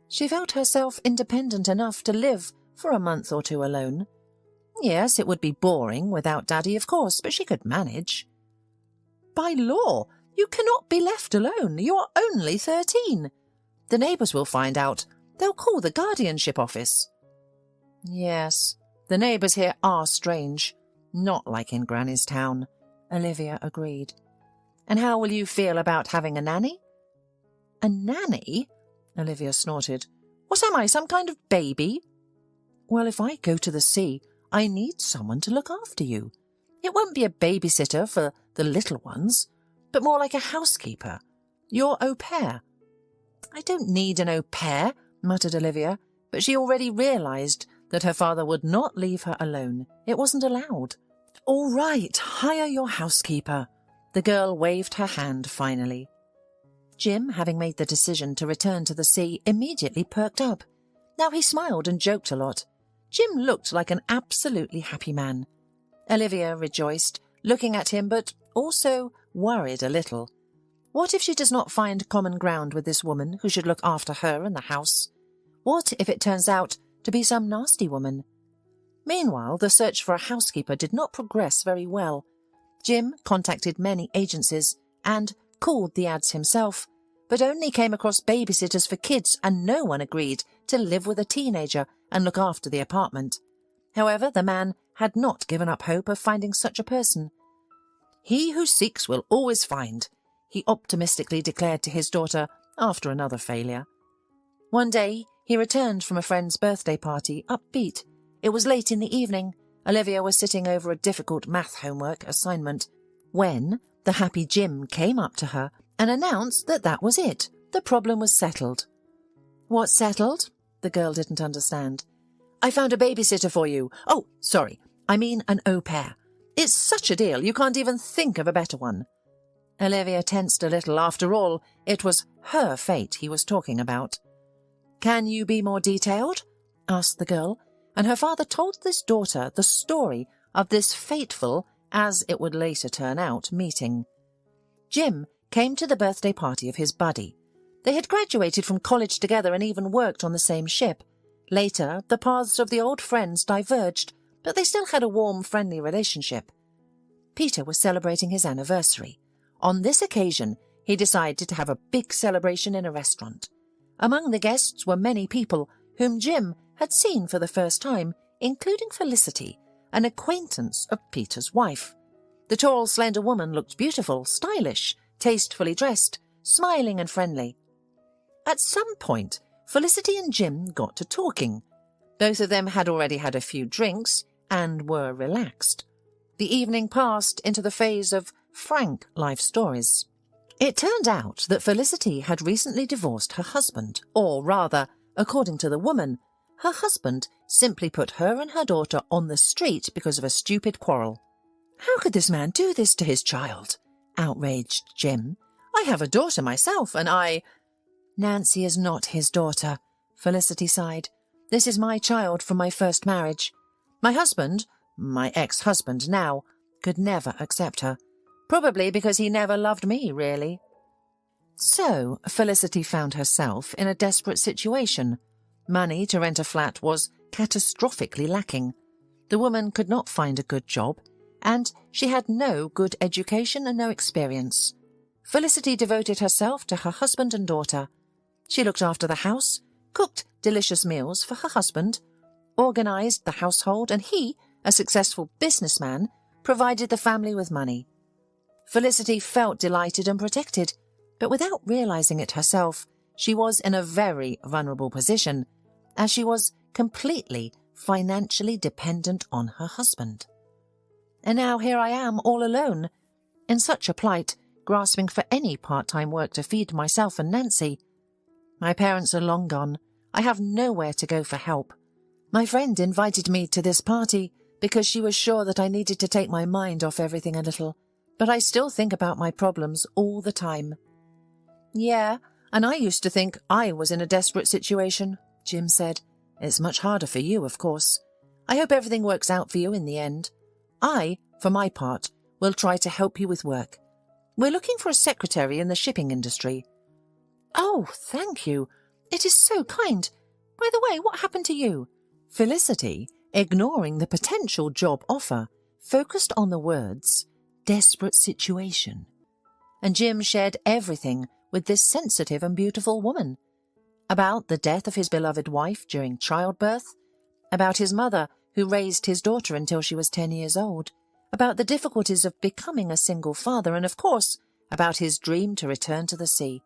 She felt herself independent enough to live for a month or two alone. Yes, it would be boring without Daddy, of course, but she could manage. "By law, you cannot be left alone. You are only 13. The neighbours will find out. They'll call the guardianship office." "Yes, the neighbours here are strange. Not like in Granny's town," Olivia agreed. "And how will you feel about having a nanny?" "A nanny?" Olivia snorted. "What am I, some kind of baby?" "Well, if I go to the sea, I need someone to look after you. It won't be a babysitter for the little ones, but more like a housekeeper. Your au pair." "I don't need an au pair," muttered Olivia, but she already realised that her father would not leave her alone. It wasn't allowed. "All right, hire your housekeeper." The girl waved her hand finally. Jim, having made the decision to return to the sea, immediately perked up. Now he smiled and joked a lot. Jim looked like an absolutely happy man. Olivia rejoiced, looking at him, but also worried a little. What if she does not find common ground with this woman who should look after her and the house? What if it turns out to be some nasty woman? Meanwhile, the search for a housekeeper did not progress very well. Jim contacted many agencies and called the ads himself, but only came across babysitters for kids, and no one agreed to live with a teenager and look after the apartment. However, the man had not given up hope of finding such a person. "He who seeks will always find," he optimistically declared to his daughter after another failure. One day he returned from a friend's birthday party, upbeat. It was late in the evening. Olivia was sitting over a difficult math homework assignment when the happy Jim came up to her and announced that that was it. The problem was settled. "What settled?" The girl didn't understand. "I found a babysitter for you. Oh, sorry, I mean an au pair. It's such a deal, you can't even think of a better one." Olivia tensed a little. After all, it was her fate he was talking about. "Can you be more detailed?" asked the girl, and her father told this daughter the story of this fateful, as it would later turn out, meeting. Jim came to the birthday party of his buddy. They had graduated from college together and even worked on the same ship. Later, the paths of the old friends diverged, but they still had a warm, friendly relationship. Peter was celebrating his anniversary. On this occasion, he decided to have a big celebration in a restaurant. Among the guests were many people whom Jim had seen for the first time, including Felicity, an acquaintance of Peter's wife. The tall, slender woman looked beautiful, stylish, tastefully dressed, smiling and friendly. At some point, Felicity and Jim got to talking. Both of them had already had a few drinks and were relaxed. The evening passed into the phase of frank life stories. It turned out that Felicity had recently divorced her husband, or rather, according to the woman, her husband simply put her and her daughter on the street because of a stupid quarrel. "How could this man do this to his child?" outraged Jim. "I have a daughter myself, and I—" "Nancy is not his daughter," Felicity sighed. "This is my child from my first marriage. My husband, my ex-husband now, could never accept her. Probably because he never loved me, really." So Felicity found herself in a desperate situation. Money to rent a flat was catastrophically lacking. The woman could not find a good job, and she had no good education and no experience. Felicity devoted herself to her husband and daughter. She looked after the house, cooked delicious meals for her husband, organized the household, and he, a successful businessman, provided the family with money. Felicity felt delighted and protected, but without realizing it herself, she was in a very vulnerable position, as she was completely financially dependent on her husband. And now here I am, all alone, in such a plight, grasping for any part-time work to feed myself and Nancy. My parents are long gone. I have nowhere to go for help. My friend invited me to this party because she was sure that I needed to take my mind off everything a little, but I still think about my problems all the time. Yeah, and I used to think I was in a desperate situation, Jim said. It's much harder for you, of course. I hope everything works out for you in the end. I, for my part, will try to help you with work. We're looking for a secretary in the shipping industry. Oh, thank you. It is so kind. By the way, what happened to you? Felicity, ignoring the potential job offer, focused on the words, desperate situation. And Jim shared everything with this sensitive and beautiful woman. About the death of his beloved wife during childbirth, about his mother who raised his daughter until she was 10 years old, about the difficulties of becoming a single father, and of course, about his dream to return to the sea.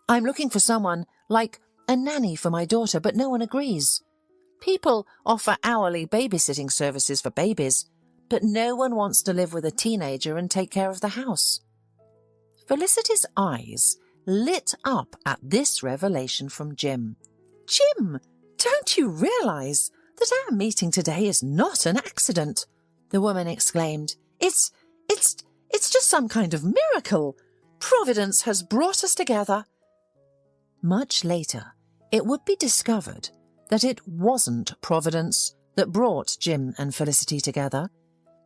I'm looking for someone like a nanny for my daughter, but no one agrees. People offer hourly babysitting services for babies, but no one wants to live with a teenager and take care of the house. Felicity's eyes lit up at this revelation from Jim. Jim, don't you realize that our meeting today is not an accident? The woman exclaimed. It's just some kind of miracle. Providence has brought us together. Much later, it would be discovered that it wasn't Providence that brought Jim and Felicity together.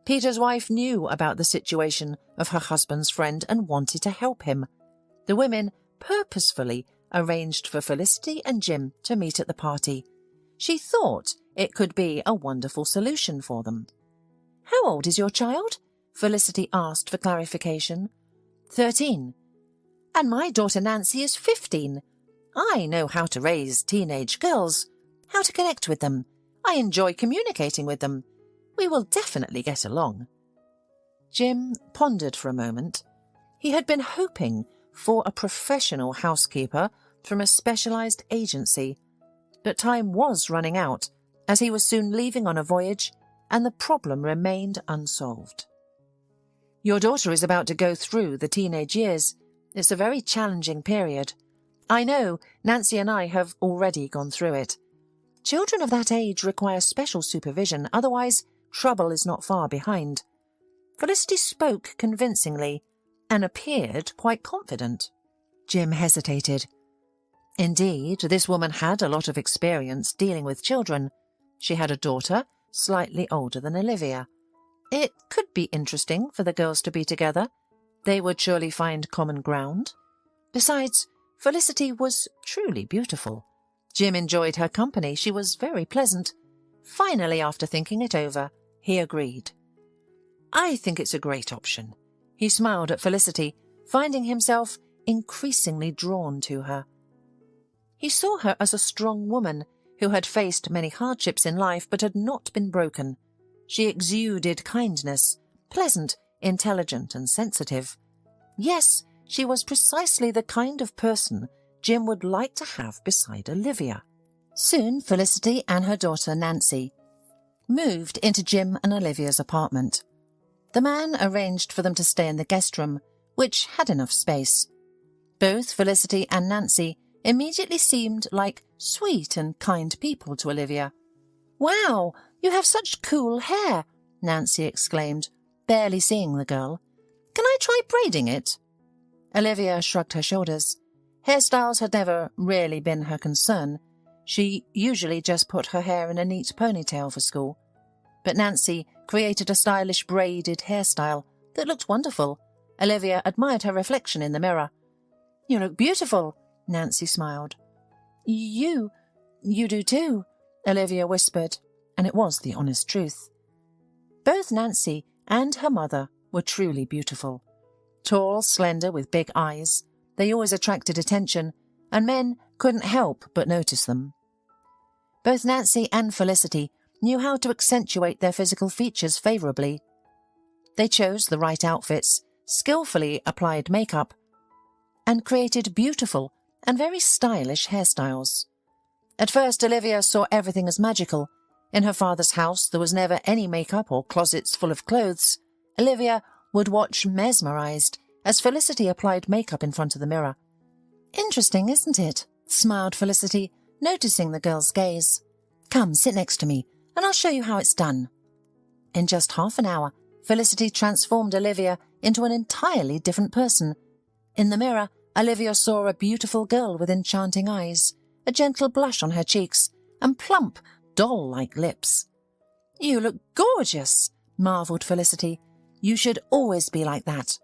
Peter's wife knew about the situation of her husband's friend and wanted to help him. The women purposefully arranged for Felicity and Jim to meet at the party. She thought it could be a wonderful solution for them. How old is your child? Felicity asked for clarification. 13. And my daughter Nancy is 15. I know how to raise teenage girls, how to connect with them. I enjoy communicating with them. We will definitely get along. Jim pondered for a moment. He had been hoping for a professional housekeeper from a specialized agency, but time was running out as he was soon leaving on a voyage, and the problem remained unsolved. Your daughter is about to go through the teenage years. It's a very challenging period. I know Nancy and I have already gone through it. Children of that age require special supervision, otherwise trouble is not far behind. Felicity spoke convincingly and appeared quite confident. Jim hesitated. Indeed, this woman had a lot of experience dealing with children. She had a daughter, slightly older than Olivia. It could be interesting for the girls to be together. They would surely find common ground. Besides, Felicity was truly beautiful. Jim enjoyed her company. She was very pleasant. Finally, after thinking it over, he agreed. I think it's a great option. He smiled at Felicity, finding himself increasingly drawn to her. He saw her as a strong woman who had faced many hardships in life but had not been broken. She exuded kindness, pleasant, intelligent and sensitive. Yes, she was precisely the kind of person Jim would like to have beside Olivia. Soon Felicity and her daughter Nancy moved into Jim and Olivia's apartment. The man arranged for them to stay in the guest room, which had enough space. Both Felicity and Nancy immediately seemed like sweet and kind people to Olivia. Wow, you have such cool hair, Nancy exclaimed, barely seeing the girl. Can I try braiding it? Olivia shrugged her shoulders. Hairstyles had never really been her concern. She usually just put her hair in a neat ponytail for school. But Nancy created a stylish braided hairstyle that looked wonderful. Olivia admired her reflection in the mirror. You look beautiful, Nancy smiled. You do too. Olivia whispered, and it was the honest truth. Both Nancy and her mother were truly beautiful. Tall, slender, with big eyes, they always attracted attention, and men couldn't help but notice them. Both Nancy and Felicity knew how to accentuate their physical features favourably. They chose the right outfits, skillfully applied makeup, and created beautiful and very stylish hairstyles. At first, Olivia saw everything as magical. In her father's house, there was never any makeup or closets full of clothes. Olivia would watch mesmerised as Felicity applied makeup in front of the mirror. "Interesting, isn't it?" smiled Felicity, noticing the girl's gaze. "Come, sit next to me, and I'll show you how it's done." In just half an hour, Felicity transformed Olivia into an entirely different person. In the mirror, Olivia saw a beautiful girl with enchanting eyes, a gentle blush on her cheeks, and plump, doll-like lips. "You look gorgeous," marvelled Felicity. "You should always be like that."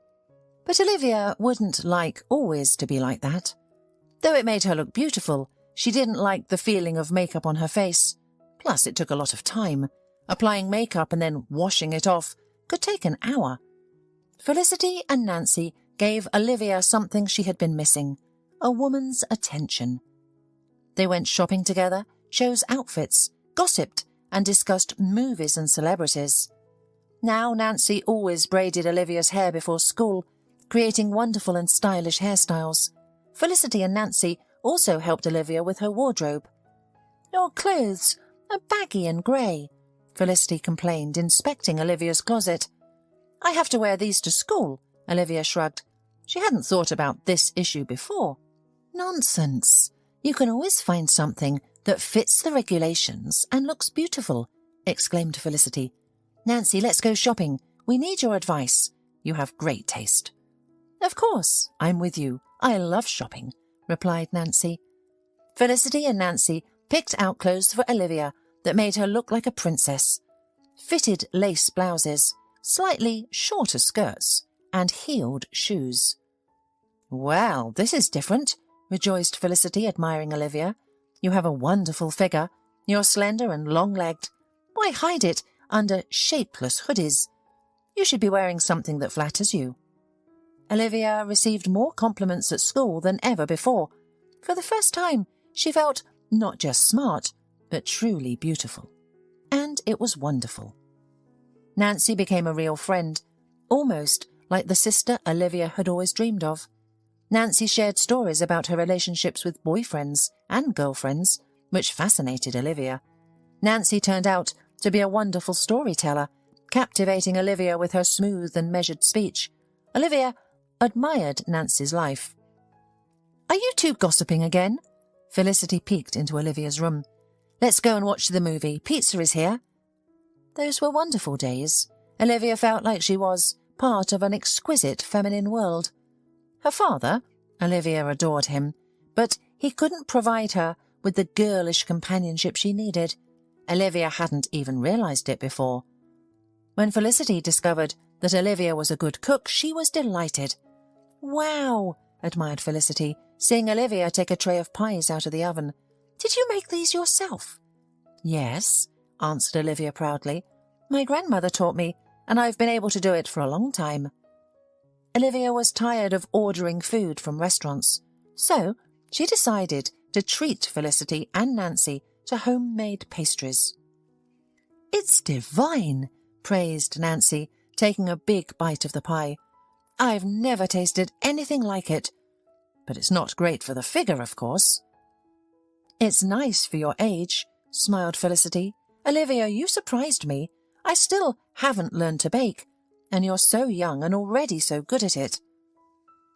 But Olivia wouldn't like always to be like that. Though it made her look beautiful, she didn't like the feeling of makeup on her face. Plus, it took a lot of time. Applying makeup and then washing it off could take an hour. Felicity and Nancy gave Olivia something she had been missing: a woman's attention. They went shopping together, chose outfits, gossiped, and discussed movies and celebrities. Now Nancy always braided Olivia's hair before school, creating wonderful and stylish hairstyles. Felicity and Nancy also helped Olivia with her wardrobe. "Your clothes are baggy and grey," Felicity complained, inspecting Olivia's closet. "I have to wear these to school," Olivia shrugged. She hadn't thought about this issue before. "Nonsense. You can always find something that fits the regulations and looks beautiful," exclaimed Felicity. "Nancy, let's go shopping. We need your advice. You have great taste." "Of course, I'm with you. I love shopping," replied Nancy. Felicity and Nancy picked out clothes for Olivia that made her look like a princess. Fitted lace blouses, slightly shorter skirts, and heeled shoes. "Well, this is different," rejoiced Felicity, admiring Olivia. "You have a wonderful figure. You're slender and long-legged. Why hide it under shapeless hoodies? You should be wearing something that flatters you." Olivia received more compliments at school than ever before. For the first time, she felt not just smart, but truly beautiful. And it was wonderful. Nancy became a real friend, almost like the sister Olivia had always dreamed of. Nancy shared stories about her relationships with boyfriends and girlfriends, which fascinated Olivia. Nancy turned out to be a wonderful storyteller, captivating Olivia with her smooth and measured speech. Olivia admired Nancy's life. "Are you two gossiping again?" Felicity peeked into Olivia's room. "Let's go and watch the movie. Pizza is here." Those were wonderful days. Olivia felt like she was part of an exquisite feminine world. Her father, Olivia adored him, but he couldn't provide her with the girlish companionship she needed. Olivia hadn't even realized it before. When Felicity discovered that Olivia was a good cook, she was delighted. "Wow," admired Felicity, seeing Olivia take a tray of pies out of the oven. "Did you make these yourself?" "Yes," answered Olivia proudly. "My grandmother taught me, and I've been able to do it for a long time." Olivia was tired of ordering food from restaurants, so she decided to treat Felicity and Nancy to homemade pastries. "It's divine," praised Nancy, taking a big bite of the pie. "I've never tasted anything like it. But it's not great for the figure, of course." "It's nice for your age," smiled Felicity. "Olivia, you surprised me. I still haven't learned to bake, and you're so young and already so good at it."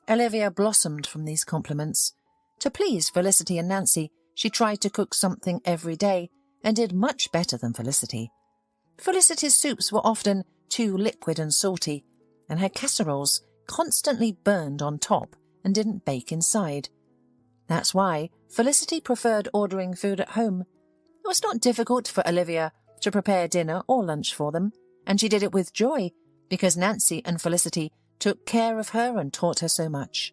Olivia blossomed from these compliments. To please Felicity and Nancy, she tried to cook something every day and did much better than Felicity. Felicity's soups were often too liquid and salty, and her casseroles constantly burned on top and didn't bake inside. That's why Felicity preferred ordering food at home. It was not difficult for Olivia to prepare dinner or lunch for them, and she did it with joy because Nancy and Felicity took care of her and taught her so much.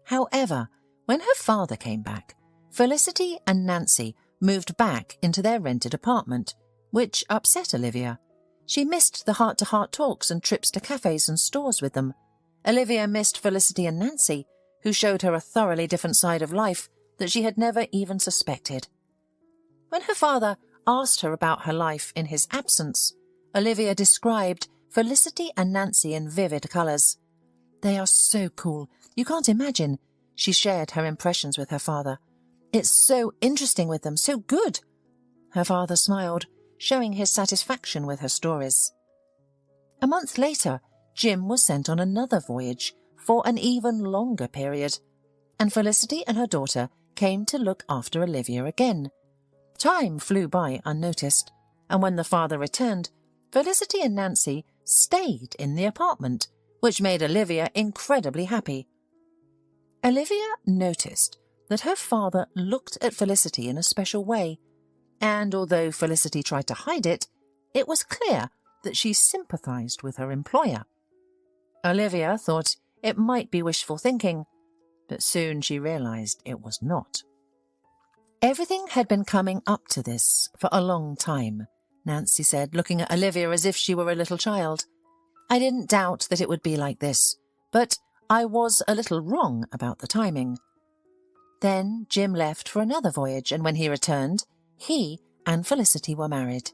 However, when her father came back, Felicity and Nancy moved back into their rented apartment, which upset Olivia. She missed the heart-to-heart talks and trips to cafes and stores with them. Olivia missed Felicity and Nancy, who showed her a thoroughly different side of life that she had never even suspected. When her father asked her about her life in his absence, Olivia described Felicity and Nancy in vivid colours. "They are so cool. You can't imagine." She shared her impressions with her father. "It's so interesting with them, so good." Her father smiled, showing his satisfaction with her stories. A month later, Jim was sent on another voyage for an even longer period, and Felicity and her daughter came to look after Olivia again. Time flew by unnoticed, and when the father returned, Felicity and Nancy stayed in the apartment, which made Olivia incredibly happy. Olivia noticed that her father looked at Felicity in a special way, and although Felicity tried to hide it, it was clear that she sympathised with her employer. Olivia thought it might be wishful thinking, but soon she realised it was not. "Everything had been coming up to this for a long time," Nancy said, looking at Olivia as if she were a little child. "I didn't doubt that it would be like this, but I was a little wrong about the timing." Then Jim left for another voyage, and when he returned, he and Felicity were married.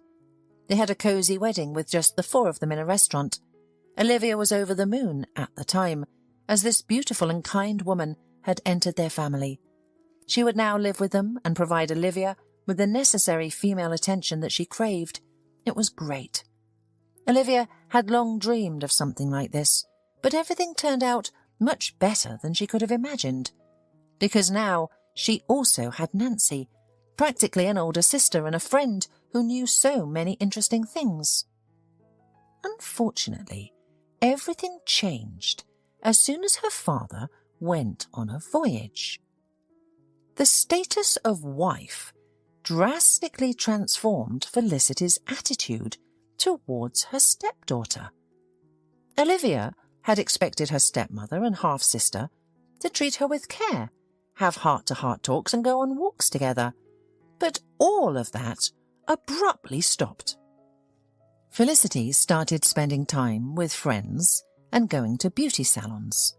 They had a cosy wedding with just the four of them in a restaurant. Olivia was over the moon at the time, as this beautiful and kind woman had entered their family. She would now live with them and provide Olivia with the necessary female attention that she craved. It was great. Olivia had long dreamed of something like this, but everything turned out much better than she could have imagined, because now she also had Nancy, practically an older sister and a friend who knew so many interesting things. Unfortunately, everything changed as soon as her father went on a voyage. The status of wife drastically transformed Felicity's attitude towards her stepdaughter. Olivia had expected her stepmother and half-sister to treat her with care, have heart-to-heart talks and go on walks together, but all of that abruptly stopped. Felicity started spending time with friends and going to beauty salons.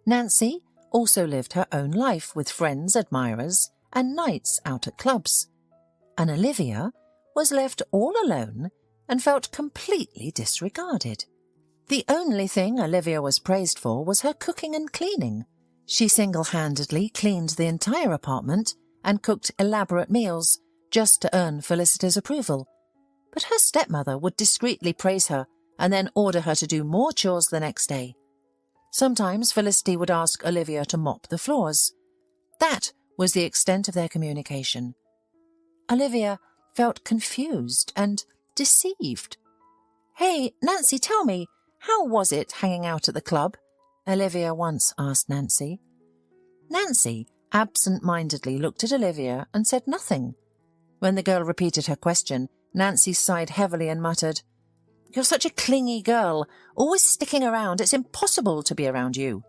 Nancy also lived her own life with friends, admirers, and nights out at clubs. And Olivia was left all alone and felt completely disregarded. The only thing Olivia was praised for was her cooking and cleaning. She single-handedly cleaned the entire apartment and cooked elaborate meals just to earn Felicity's approval. But her stepmother would discreetly praise her and then order her to do more chores the next day. Sometimes Felicity would ask Olivia to mop the floors. That was the extent of their communication. Olivia felt confused and deceived. "Hey, Nancy, tell me, how was it hanging out at the club?" Olivia once asked Nancy. Nancy absent-mindedly looked at Olivia and said nothing. When the girl repeated her question, Nancy sighed heavily and muttered, "You're such a clingy girl, always sticking around. It's impossible to be around you."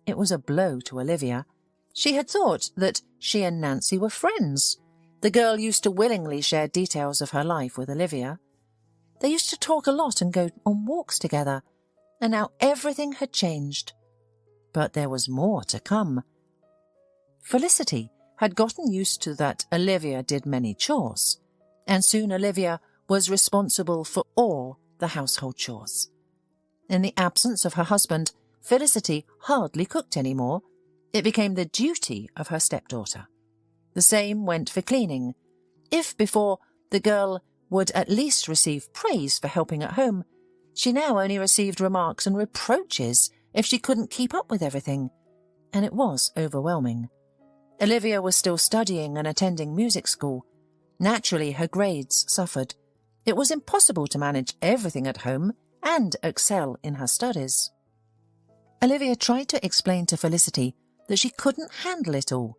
It was a blow to Olivia. She had thought that she and Nancy were friends. The girl used to willingly share details of her life with Olivia. They used to talk a lot and go on walks together, and now everything had changed. But there was more to come. Felicity had gotten used to that Olivia did many chores, and soon Olivia was responsible for all the household chores. In the absence of her husband, Felicity hardly cooked anymore. It became the duty of her stepdaughter. The same went for cleaning. If before the girl would at least receive praise for helping at home, she now only received remarks and reproaches if she couldn't keep up with everything, and it was overwhelming. Olivia was still studying and attending music school. Naturally, her grades suffered. It was impossible to manage everything at home and excel in her studies. Olivia tried to explain to Felicity that she couldn't handle it all.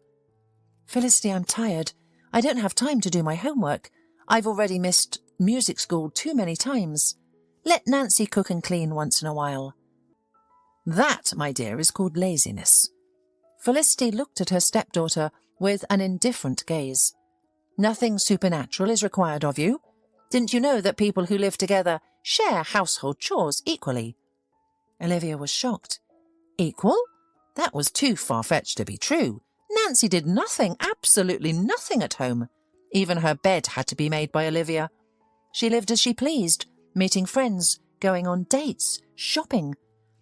"Felicity, I'm tired. I don't have time to do my homework. I've already missed music school too many times. Let Nancy cook and clean once in a while." "That, my dear, is called laziness." Felicity looked at her stepdaughter with an indifferent gaze. Nothing supernatural is required of you. Didn't you know that people who live together share household chores equally?" Olivia was shocked. Equal? That was too far-fetched to be true. Nancy did nothing, absolutely nothing at home. Even her bed had to be made by Olivia. She lived as she pleased, meeting friends, going on dates, shopping.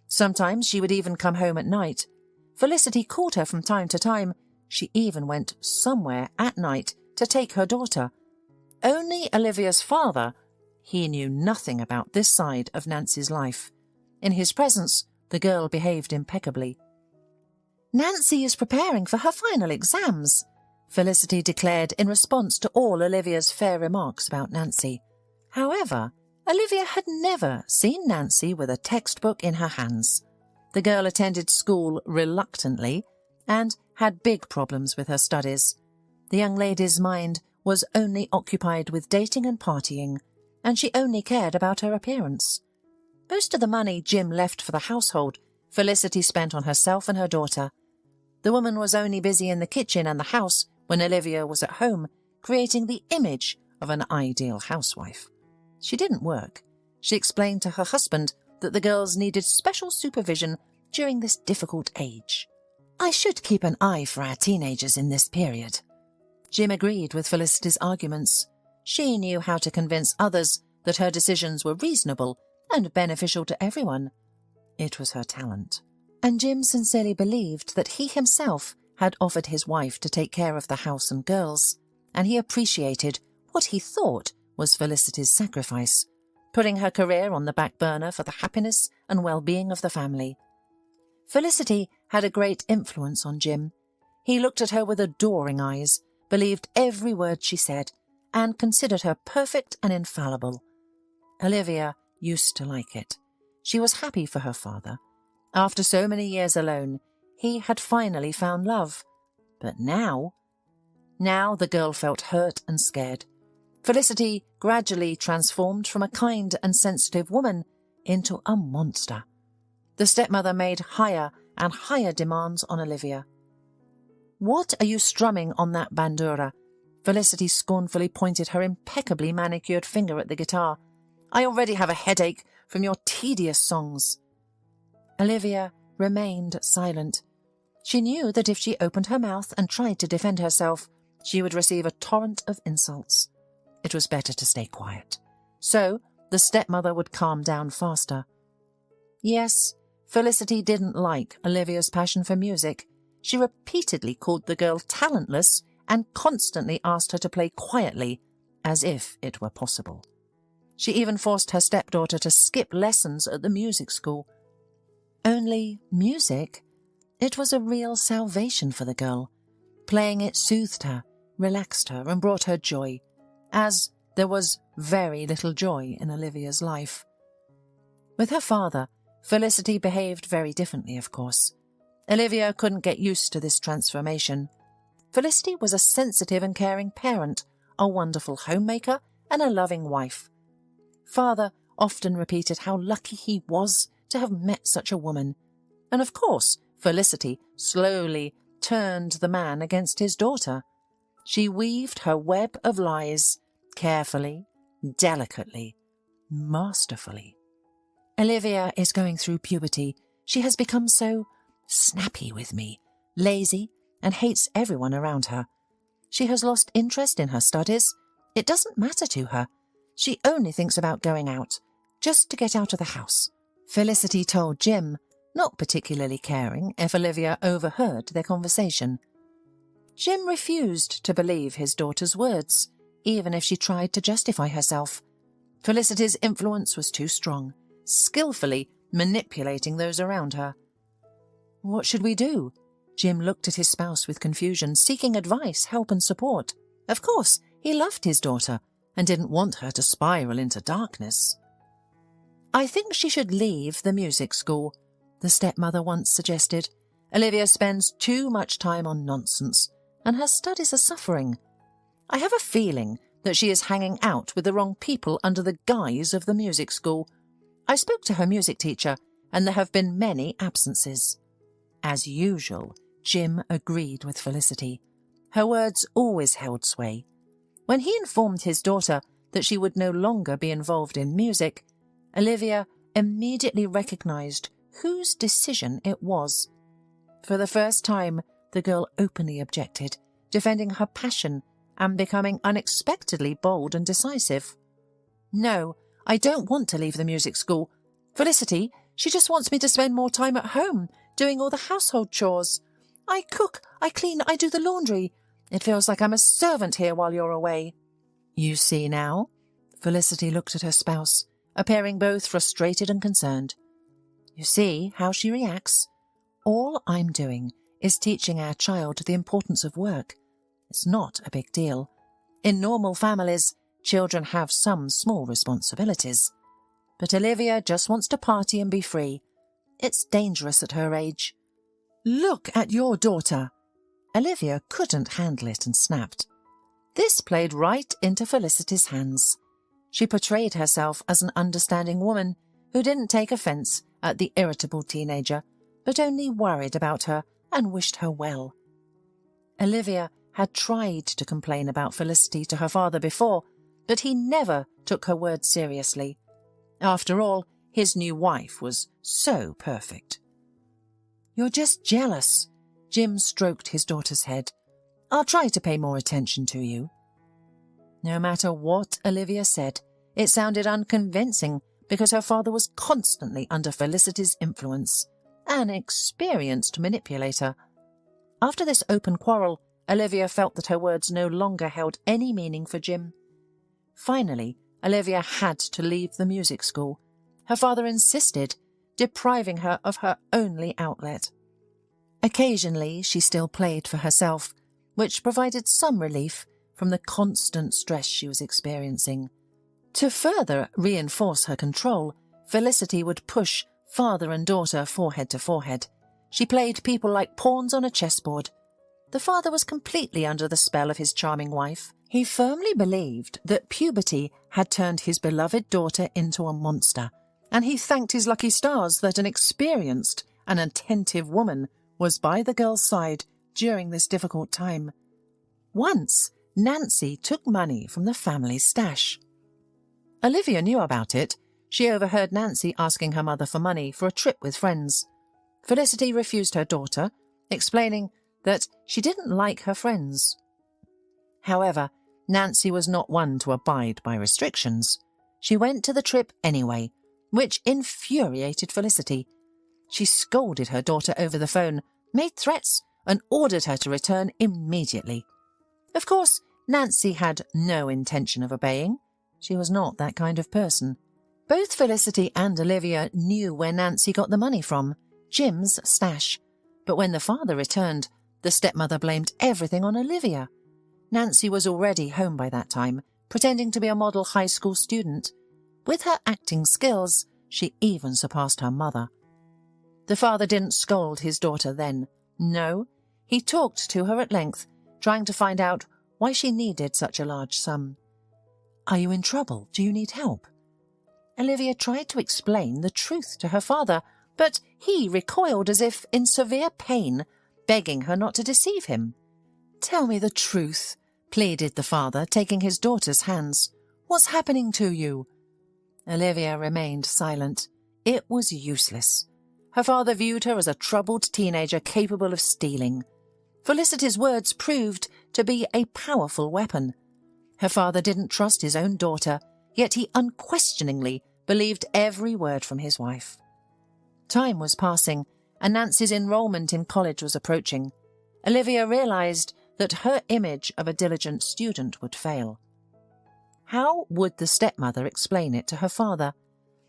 Sometimes she would even come home at night. Felicity called her from time to time. She even went somewhere at night to take her daughter. Only Olivia's father, he knew nothing about this side of Nancy's life. In his presence, the girl behaved impeccably. "Nancy is preparing for her final exams," Felicity declared in response to all Olivia's fair remarks about Nancy. However, Olivia had never seen Nancy with a textbook in her hands. The girl attended school reluctantly and had big problems with her studies. The young lady's mind was only occupied with dating and partying, and she only cared about her appearance. Most of the money Jim left for the household, Felicity spent on herself and her daughter. The woman was only busy in the kitchen and the house when Olivia was at home, creating the image of an ideal housewife. She didn't work. She explained to her husband that the girls needed special supervision during this difficult age. "I should keep an eye for our teenagers in this period." Jim agreed with Felicity's arguments. She knew how to convince others that her decisions were reasonable and beneficial to everyone. It was her talent. And Jim sincerely believed that he himself had offered his wife to take care of the house and girls, and he appreciated what he thought was Felicity's sacrifice, putting her career on the back burner for the happiness and well-being of the family. Felicity had a great influence on Jim. He looked at her with adoring eyes, believed every word she said, and considered her perfect and infallible. Olivia used to like it. She was happy for her father. After so many years alone, he had finally found love. But now the girl felt hurt and scared. Felicity gradually transformed from a kind and sensitive woman into a monster. The stepmother made higher and higher demands on Olivia. "What are you strumming on that bandura?" Felicity scornfully pointed her impeccably manicured finger at the guitar. "I already have a headache from your tedious songs." Olivia remained silent. She knew that if she opened her mouth and tried to defend herself, she would receive a torrent of insults. It was better to stay quiet. So the stepmother would calm down faster. Yes, Felicity didn't like Olivia's passion for music. She repeatedly called the girl talentless and constantly asked her to play quietly, as if it were possible. She even forced her stepdaughter to skip lessons at the music school. Only music? It was a real salvation for the girl. Playing it soothed her, relaxed her, and brought her joy, as there was very little joy in Olivia's life. With her father, Felicity behaved very differently, of course. Olivia couldn't get used to this transformation. Felicity was a sensitive and caring parent, a wonderful homemaker, and a loving wife. Father often repeated how lucky he was to have met such a woman. And of course, Felicity slowly turned the man against his daughter. She weaved her web of lies, carefully, delicately, masterfully. Olivia is going through puberty. She has become so snappy with me, lazy, and hates everyone around her. She has lost interest in her studies. It doesn't matter to her. She only thinks about going out, just to get out of the house. Felicity told Jim, not particularly caring if Olivia overheard their conversation. Jim refused to believe his daughter's words, even if she tried to justify herself. Felicity's influence was too strong, skillfully manipulating those around her. What should we do? Jim looked at his spouse with confusion, seeking advice, help and support. Of course, he loved his daughter and didn't want her to spiral into darkness. "I think she should leave the music school," the stepmother once suggested. "Olivia spends too much time on nonsense, and her studies are suffering. I have a feeling that she is hanging out with the wrong people under the guise of the music school. I spoke to her music teacher, and there have been many absences." As usual, Jim agreed with Felicity. Her words always held sway. When he informed his daughter that she would no longer be involved in music, Olivia immediately recognised whose decision it was. For the first time, the girl openly objected, defending her passion and becoming unexpectedly bold and decisive. "No, I don't want to leave the music school. Felicity, she just wants me to spend more time at home, doing all the household chores. I cook, I clean, I do the laundry. It feels like I'm a servant here while you're away." "You see now?" Felicity looked at her spouse, appearing both frustrated and concerned. "You see how she reacts? All I'm doing is teaching our child the importance of work. It's not a big deal. In normal families, children have some small responsibilities. But Olivia just wants to party and be free. It's dangerous at her age." "Look at your daughter!" Olivia couldn't handle it and snapped. This played right into Felicity's hands. She portrayed herself as an understanding woman who didn't take offence at the irritable teenager, but only worried about her and wished her well. Olivia had tried to complain about Felicity to her father before, but he never took her words seriously. After all, his new wife was so perfect. "You're just jealous." Jim stroked his daughter's head. "I'll try to pay more attention to you." No matter what Olivia said, it sounded unconvincing because her father was constantly under Felicity's influence, an experienced manipulator. After this open quarrel, Olivia felt that her words no longer held any meaning for Jim. Finally, Olivia had to leave the music school. Her father insisted, depriving her of her only outlet. Occasionally, she still played for herself, which provided some relief from the constant stress she was experiencing. To further reinforce her control, Felicity would push father and daughter forehead to forehead. She played people like pawns on a chessboard. The father was completely under the spell of his charming wife. He firmly believed that puberty had turned his beloved daughter into a monster, and he thanked his lucky stars that an experienced and attentive woman was by the girl's side during this difficult time. Once, Nancy took money from the family's stash. Olivia knew about it. She overheard Nancy asking her mother for money for a trip with friends. Felicity refused her daughter, explaining that she didn't like her friends. However, Nancy was not one to abide by restrictions. She went to the trip anyway, which infuriated Felicity. She scolded her daughter over the phone, made threats, and ordered her to return immediately. Of course, Nancy had no intention of obeying. She was not that kind of person. Both Felicity and Olivia knew where Nancy got the money from, Jim's stash. But when the father returned, the stepmother blamed everything on Olivia. Nancy was already home by that time, pretending to be a model high school student. With her acting skills, she even surpassed her mother. The father didn't scold his daughter then. No, he talked to her at length, trying to find out why she needed such a large sum. "Are you in trouble? Do you need help?" Olivia tried to explain the truth to her father, but he recoiled as if in severe pain, begging her not to deceive him. "Tell me the truth," pleaded the father, taking his daughter's hands. "What's happening to you?" Olivia remained silent. It was useless. Her father viewed her as a troubled teenager capable of stealing. Felicity's words proved to be a powerful weapon. Her father didn't trust his own daughter, yet he unquestioningly believed every word from his wife. Time was passing, and Nancy's enrollment in college was approaching. Olivia realized that her image of a diligent student would fail. How would the stepmother explain it to her father?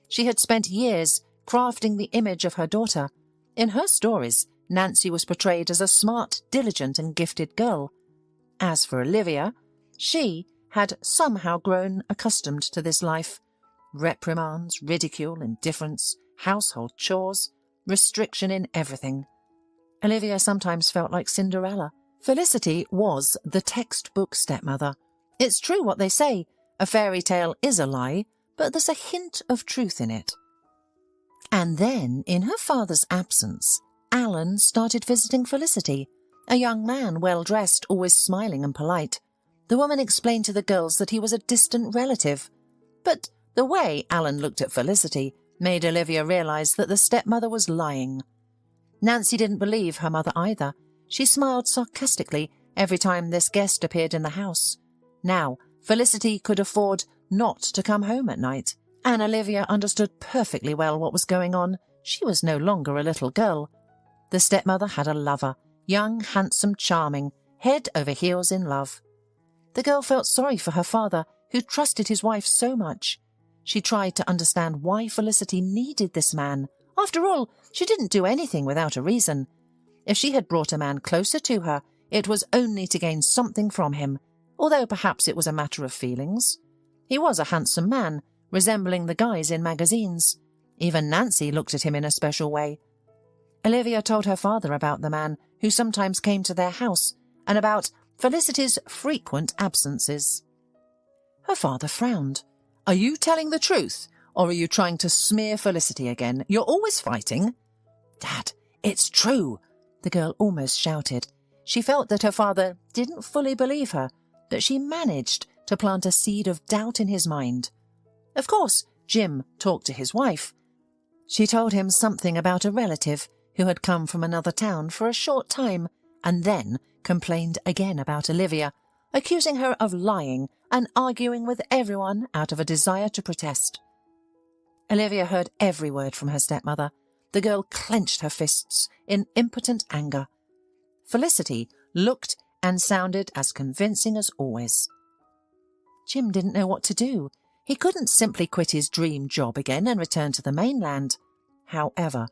She had spent years crafting the image of her daughter. In her stories, Nancy was portrayed as a smart, diligent and gifted girl. As for Olivia, she had somehow grown accustomed to this life. Reprimands, ridicule, indifference, household chores, restriction in everything. Olivia sometimes felt like Cinderella. Felicity was the textbook stepmother. It's true what they say, a fairy tale is a lie, but there's a hint of truth in it. And then, in her father's absence, Alan started visiting Felicity, a young man well-dressed, always smiling and polite. The woman explained to the girls that he was a distant relative, but the way Alan looked at Felicity made Olivia realise that the stepmother was lying. Nancy didn't believe her mother either. She smiled sarcastically every time this guest appeared in the house. Now, Felicity could afford not to come home at night, and Olivia understood perfectly well what was going on. She was no longer a little girl. The stepmother had a lover, young, handsome, charming, head over heels in love. The girl felt sorry for her father, who trusted his wife so much. She tried to understand why Felicity needed this man. After all, she didn't do anything without a reason. If she had brought a man closer to her, it was only to gain something from him, although perhaps it was a matter of feelings. He was a handsome man, resembling the guys in magazines. Even Nancy looked at him in a special way. Olivia told her father about the man who sometimes came to their house and about Felicity's frequent absences. Her father frowned. "Are you telling the truth, or are you trying to smear Felicity again? You're always fighting." "Dad, it's true," the girl almost shouted. She felt that her father didn't fully believe her, but she managed to plant a seed of doubt in his mind. Of course, Jim talked to his wife. She told him something about a relative who had come from another town for a short time and then complained again about Olivia, accusing her of lying and arguing with everyone out of a desire to protest. Olivia heard every word from her stepmother. The girl clenched her fists in impotent anger. Felicity looked and sounded as convincing as always. Jim didn't know what to do. He couldn't simply quit his dream job again and return to the mainland. However,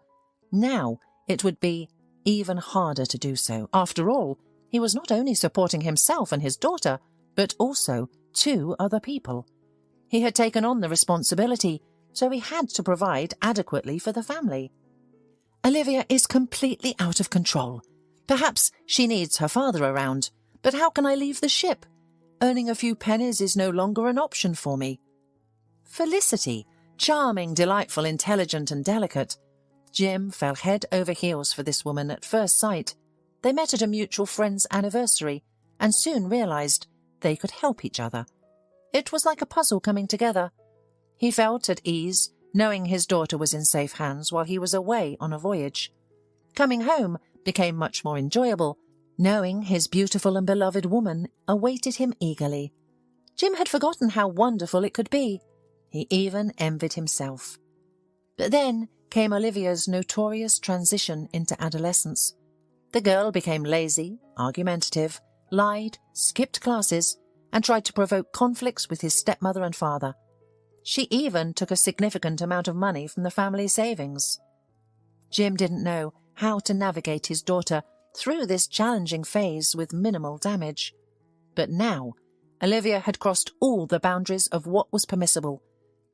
now it would be even harder to do so. After all, he was not only supporting himself and his daughter, but also 2 other people. He had taken on the responsibility, so he had to provide adequately for the family. Olivia is completely out of control. Perhaps she needs her father around, but how can I leave the ship? Earning a few pennies is no longer an option for me. Felicity, charming, delightful, intelligent and delicate. Jim fell head over heels for this woman at first sight. They met at a mutual friend's anniversary and soon realised they could help each other. It was like a puzzle coming together. He felt at ease, knowing his daughter was in safe hands while he was away on a voyage. Coming home became much more enjoyable, knowing his beautiful and beloved woman awaited him eagerly. Jim had forgotten how wonderful it could be. He even envied himself. But then came Olivia's notorious transition into adolescence. The girl became lazy, argumentative, lied, skipped classes, and tried to provoke conflicts with his stepmother and father. She even took a significant amount of money from the family savings. Jim didn't know how to navigate his daughter through this challenging phase with minimal damage. But now, Olivia had crossed all the boundaries of what was permissible.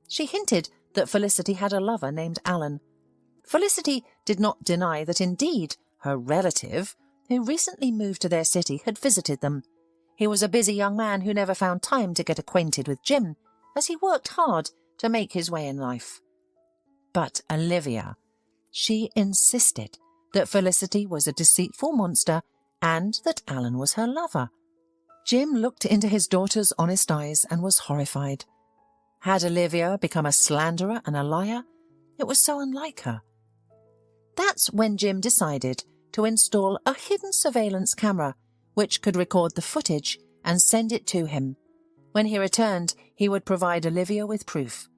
She hinted that Felicity had a lover named Alan. Felicity did not deny that indeed her relative, who recently moved to their city, had visited them. He was a busy young man who never found time to get acquainted with Jim, as he worked hard to make his way in life. But Olivia, she insisted that Felicity was a deceitful monster and that Alan was her lover. Jim looked into his daughter's honest eyes and was horrified. Had Olivia become a slanderer and a liar? It was so unlike her. That's when Jim decided to install a hidden surveillance camera which could record the footage and send it to him. When he returned, he would provide Olivia with proof.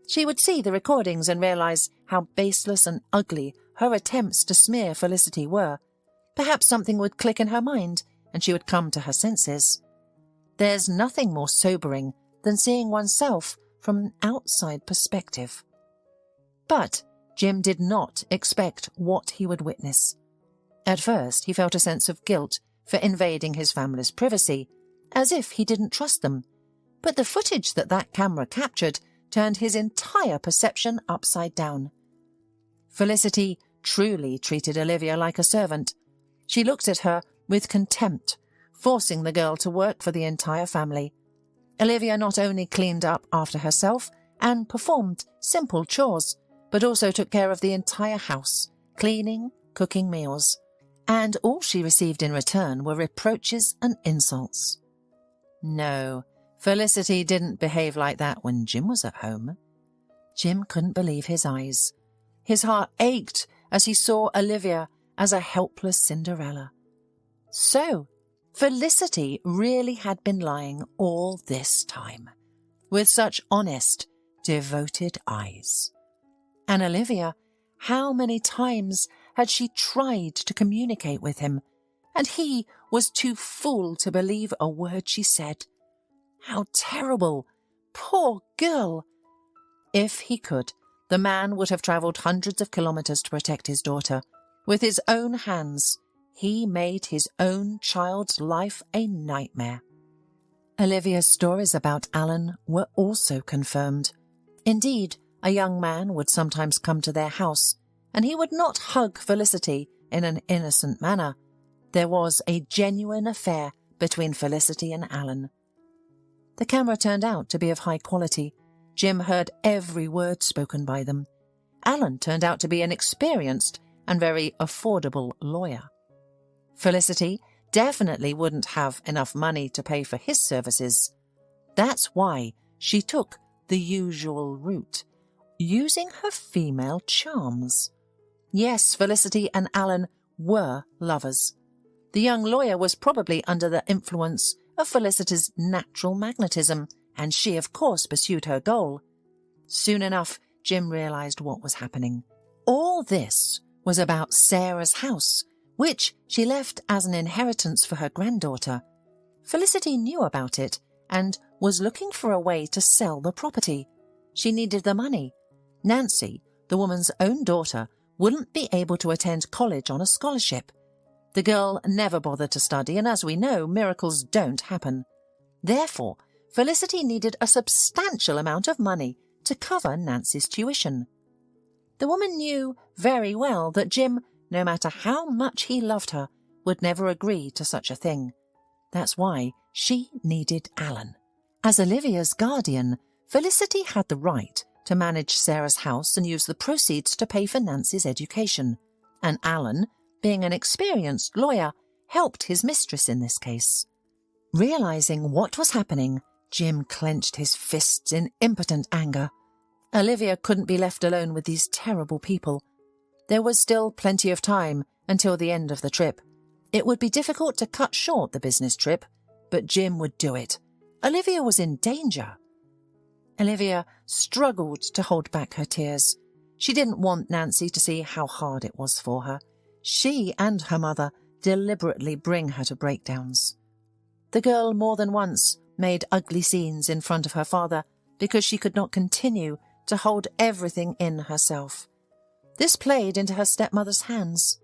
She would see the recordings and realize how baseless and ugly her attempts to smear Felicity were. Perhaps something would click in her mind and she would come to her senses. There's nothing more sobering than seeing oneself from an outside perspective. But Jim did not expect what he would witness. At first, he felt a sense of guilt for invading his family's privacy, as if he didn't trust them. But the footage that camera captured turned his entire perception upside down. Felicity truly treated Olivia like a servant. She looked at her with contempt, forcing the girl to work for the entire family. Olivia not only cleaned up after herself and performed simple chores, but also took care of the entire house, cleaning, cooking meals. And all she received in return were reproaches and insults. No, Felicity didn't behave like that when Jim was at home. Jim couldn't believe his eyes. His heart ached as he saw Olivia as a helpless Cinderella. So, Felicity really had been lying all this time, with such honest, devoted eyes. And Olivia, how many times had she tried to communicate with him, and he was too fool to believe a word she said. How terrible! Poor girl! If he could, the man would have travelled hundreds of kilometres to protect his daughter. With his own hands, he made his own child's life a nightmare. Olivia's stories about Alan were also confirmed. Indeed, a young man would sometimes come to their house, and he would not hug Felicity in an innocent manner. There was a genuine affair between Felicity and Alan. The camera turned out to be of high quality. Jim heard every word spoken by them. Alan turned out to be an experienced and very affordable lawyer. Felicity definitely wouldn't have enough money to pay for his services. That's why she took the usual route, using her female charms. Yes, Felicity and Alan were lovers. The young lawyer was probably under the influence of Felicity's natural magnetism, and she, of course, pursued her goal. Soon enough, Jim realised what was happening. All this was about Sarah's house, which she left as an inheritance for her granddaughter. Felicity knew about it and was looking for a way to sell the property. She needed the money. Nancy, the woman's own daughter, wouldn't be able to attend college on a scholarship. The girl never bothered to study, and as we know, miracles don't happen. Therefore, Felicity needed a substantial amount of money to cover Nancy's tuition. The woman knew very well that Jim, no matter how much he loved her, would never agree to such a thing. That's why she needed Alan. As Olivia's guardian, Felicity had the right to manage Sarah's house and use the proceeds to pay for Nancy's education, and Alan, being an experienced lawyer, helped his mistress in this case. Realising what was happening, Jim clenched his fists in impotent anger. Olivia couldn't be left alone with these terrible people. There was still plenty of time until the end of the trip. It would be difficult to cut short the business trip, but Jim would do it. Olivia was in danger. Olivia struggled to hold back her tears. She didn't want Nancy to see how hard it was for her. She and her mother deliberately bring her to breakdowns. The girl more than once made ugly scenes in front of her father because she could not continue to hold everything in herself. This played into her stepmother's hands.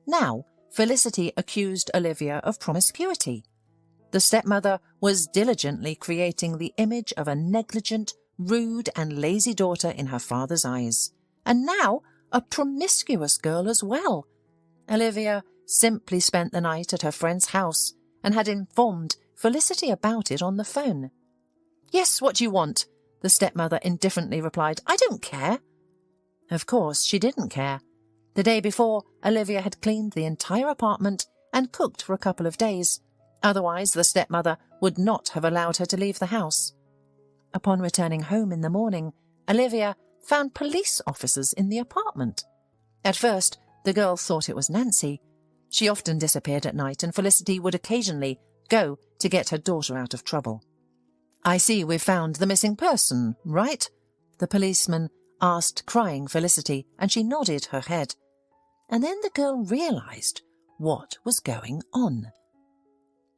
Now, Felicity accused Olivia of promiscuity. The stepmother was diligently creating the image of a negligent, rude and lazy daughter in her father's eyes, and now a promiscuous girl as well. Olivia simply spent the night at her friend's house and had informed Felicity about it on the phone. "Yes, what do you want?" the stepmother indifferently replied. "I don't care." Of course, she didn't care. The day before, Olivia had cleaned the entire apartment and cooked for a couple of days. Otherwise, the stepmother would not have allowed her to leave the house. Upon returning home in the morning, Olivia found police officers in the apartment. At first, the girl thought it was Nancy. She often disappeared at night, and Felicity would occasionally go to get her daughter out of trouble. "I see we've found the missing person, right?" the policeman asked, crying Felicity, and she nodded her head. And then the girl realised what was going on.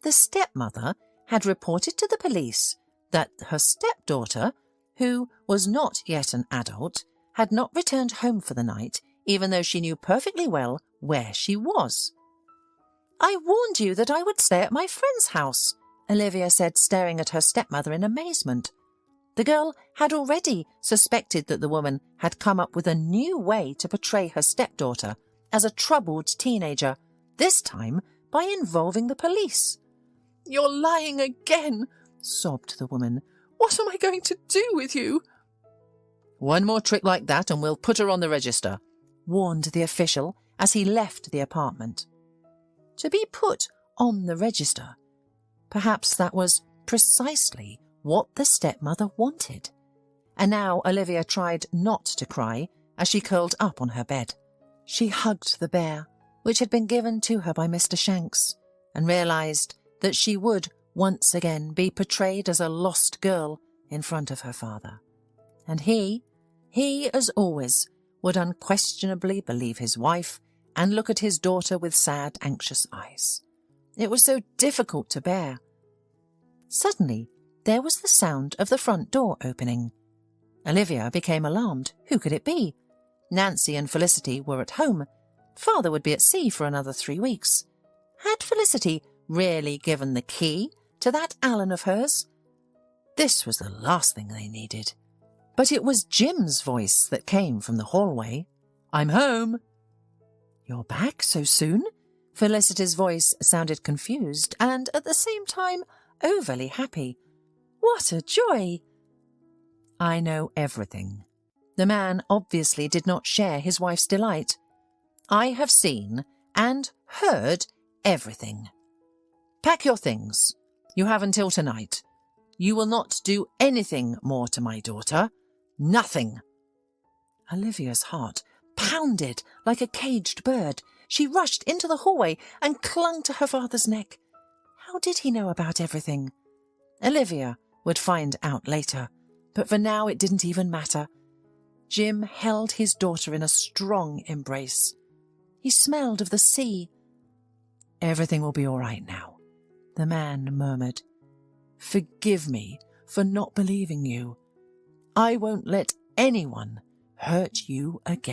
The stepmother had reported to the police that her stepdaughter, who was not yet an adult, had not returned home for the night, even though she knew perfectly well where she was. "I warned you that I would stay at my friend's house," Olivia said, staring at her stepmother in amazement. The girl had already suspected that the woman had come up with a new way to portray her stepdaughter as a troubled teenager, this time by involving the police. "You're lying again," sobbed the woman. "What am I going to do with you?" "One more trick like that and we'll put her on the register," warned the official as he left the apartment. To be put on the register. Perhaps that was precisely what the stepmother wanted. And now Olivia tried not to cry as she curled up on her bed. She hugged the bear, which had been given to her by Mr. Shanks, and realised that she would once again be portrayed as a lost girl in front of her father. And he, as always, would unquestionably believe his wife and look at his daughter with sad, anxious eyes. It was so difficult to bear. Suddenly, there was the sound of the front door opening. Olivia became alarmed. Who could it be? Nancy and Felicity were at home. Father would be at sea for another 3 weeks. Had Felicity really given the key to that Alan of hers? This was the last thing they needed. But it was Jim's voice that came from the hallway. "I'm home." "You're back so soon?" Felicity's voice sounded confused and at the same time overly happy. "What a joy!" "I know everything." The man obviously did not share his wife's delight. "I have seen and heard everything. Pack your things. You have until tonight. You will not do anything more to my daughter. Nothing." Olivia's heart pounded like a caged bird. She rushed into the hallway and clung to her father's neck. How did he know about everything? Olivia would find out later, but for now it didn't even matter. Jim held his daughter in a strong embrace. He smelled of the sea. "Everything will be all right now," the man murmured. "Forgive me for not believing you. I won't let anyone hurt you again."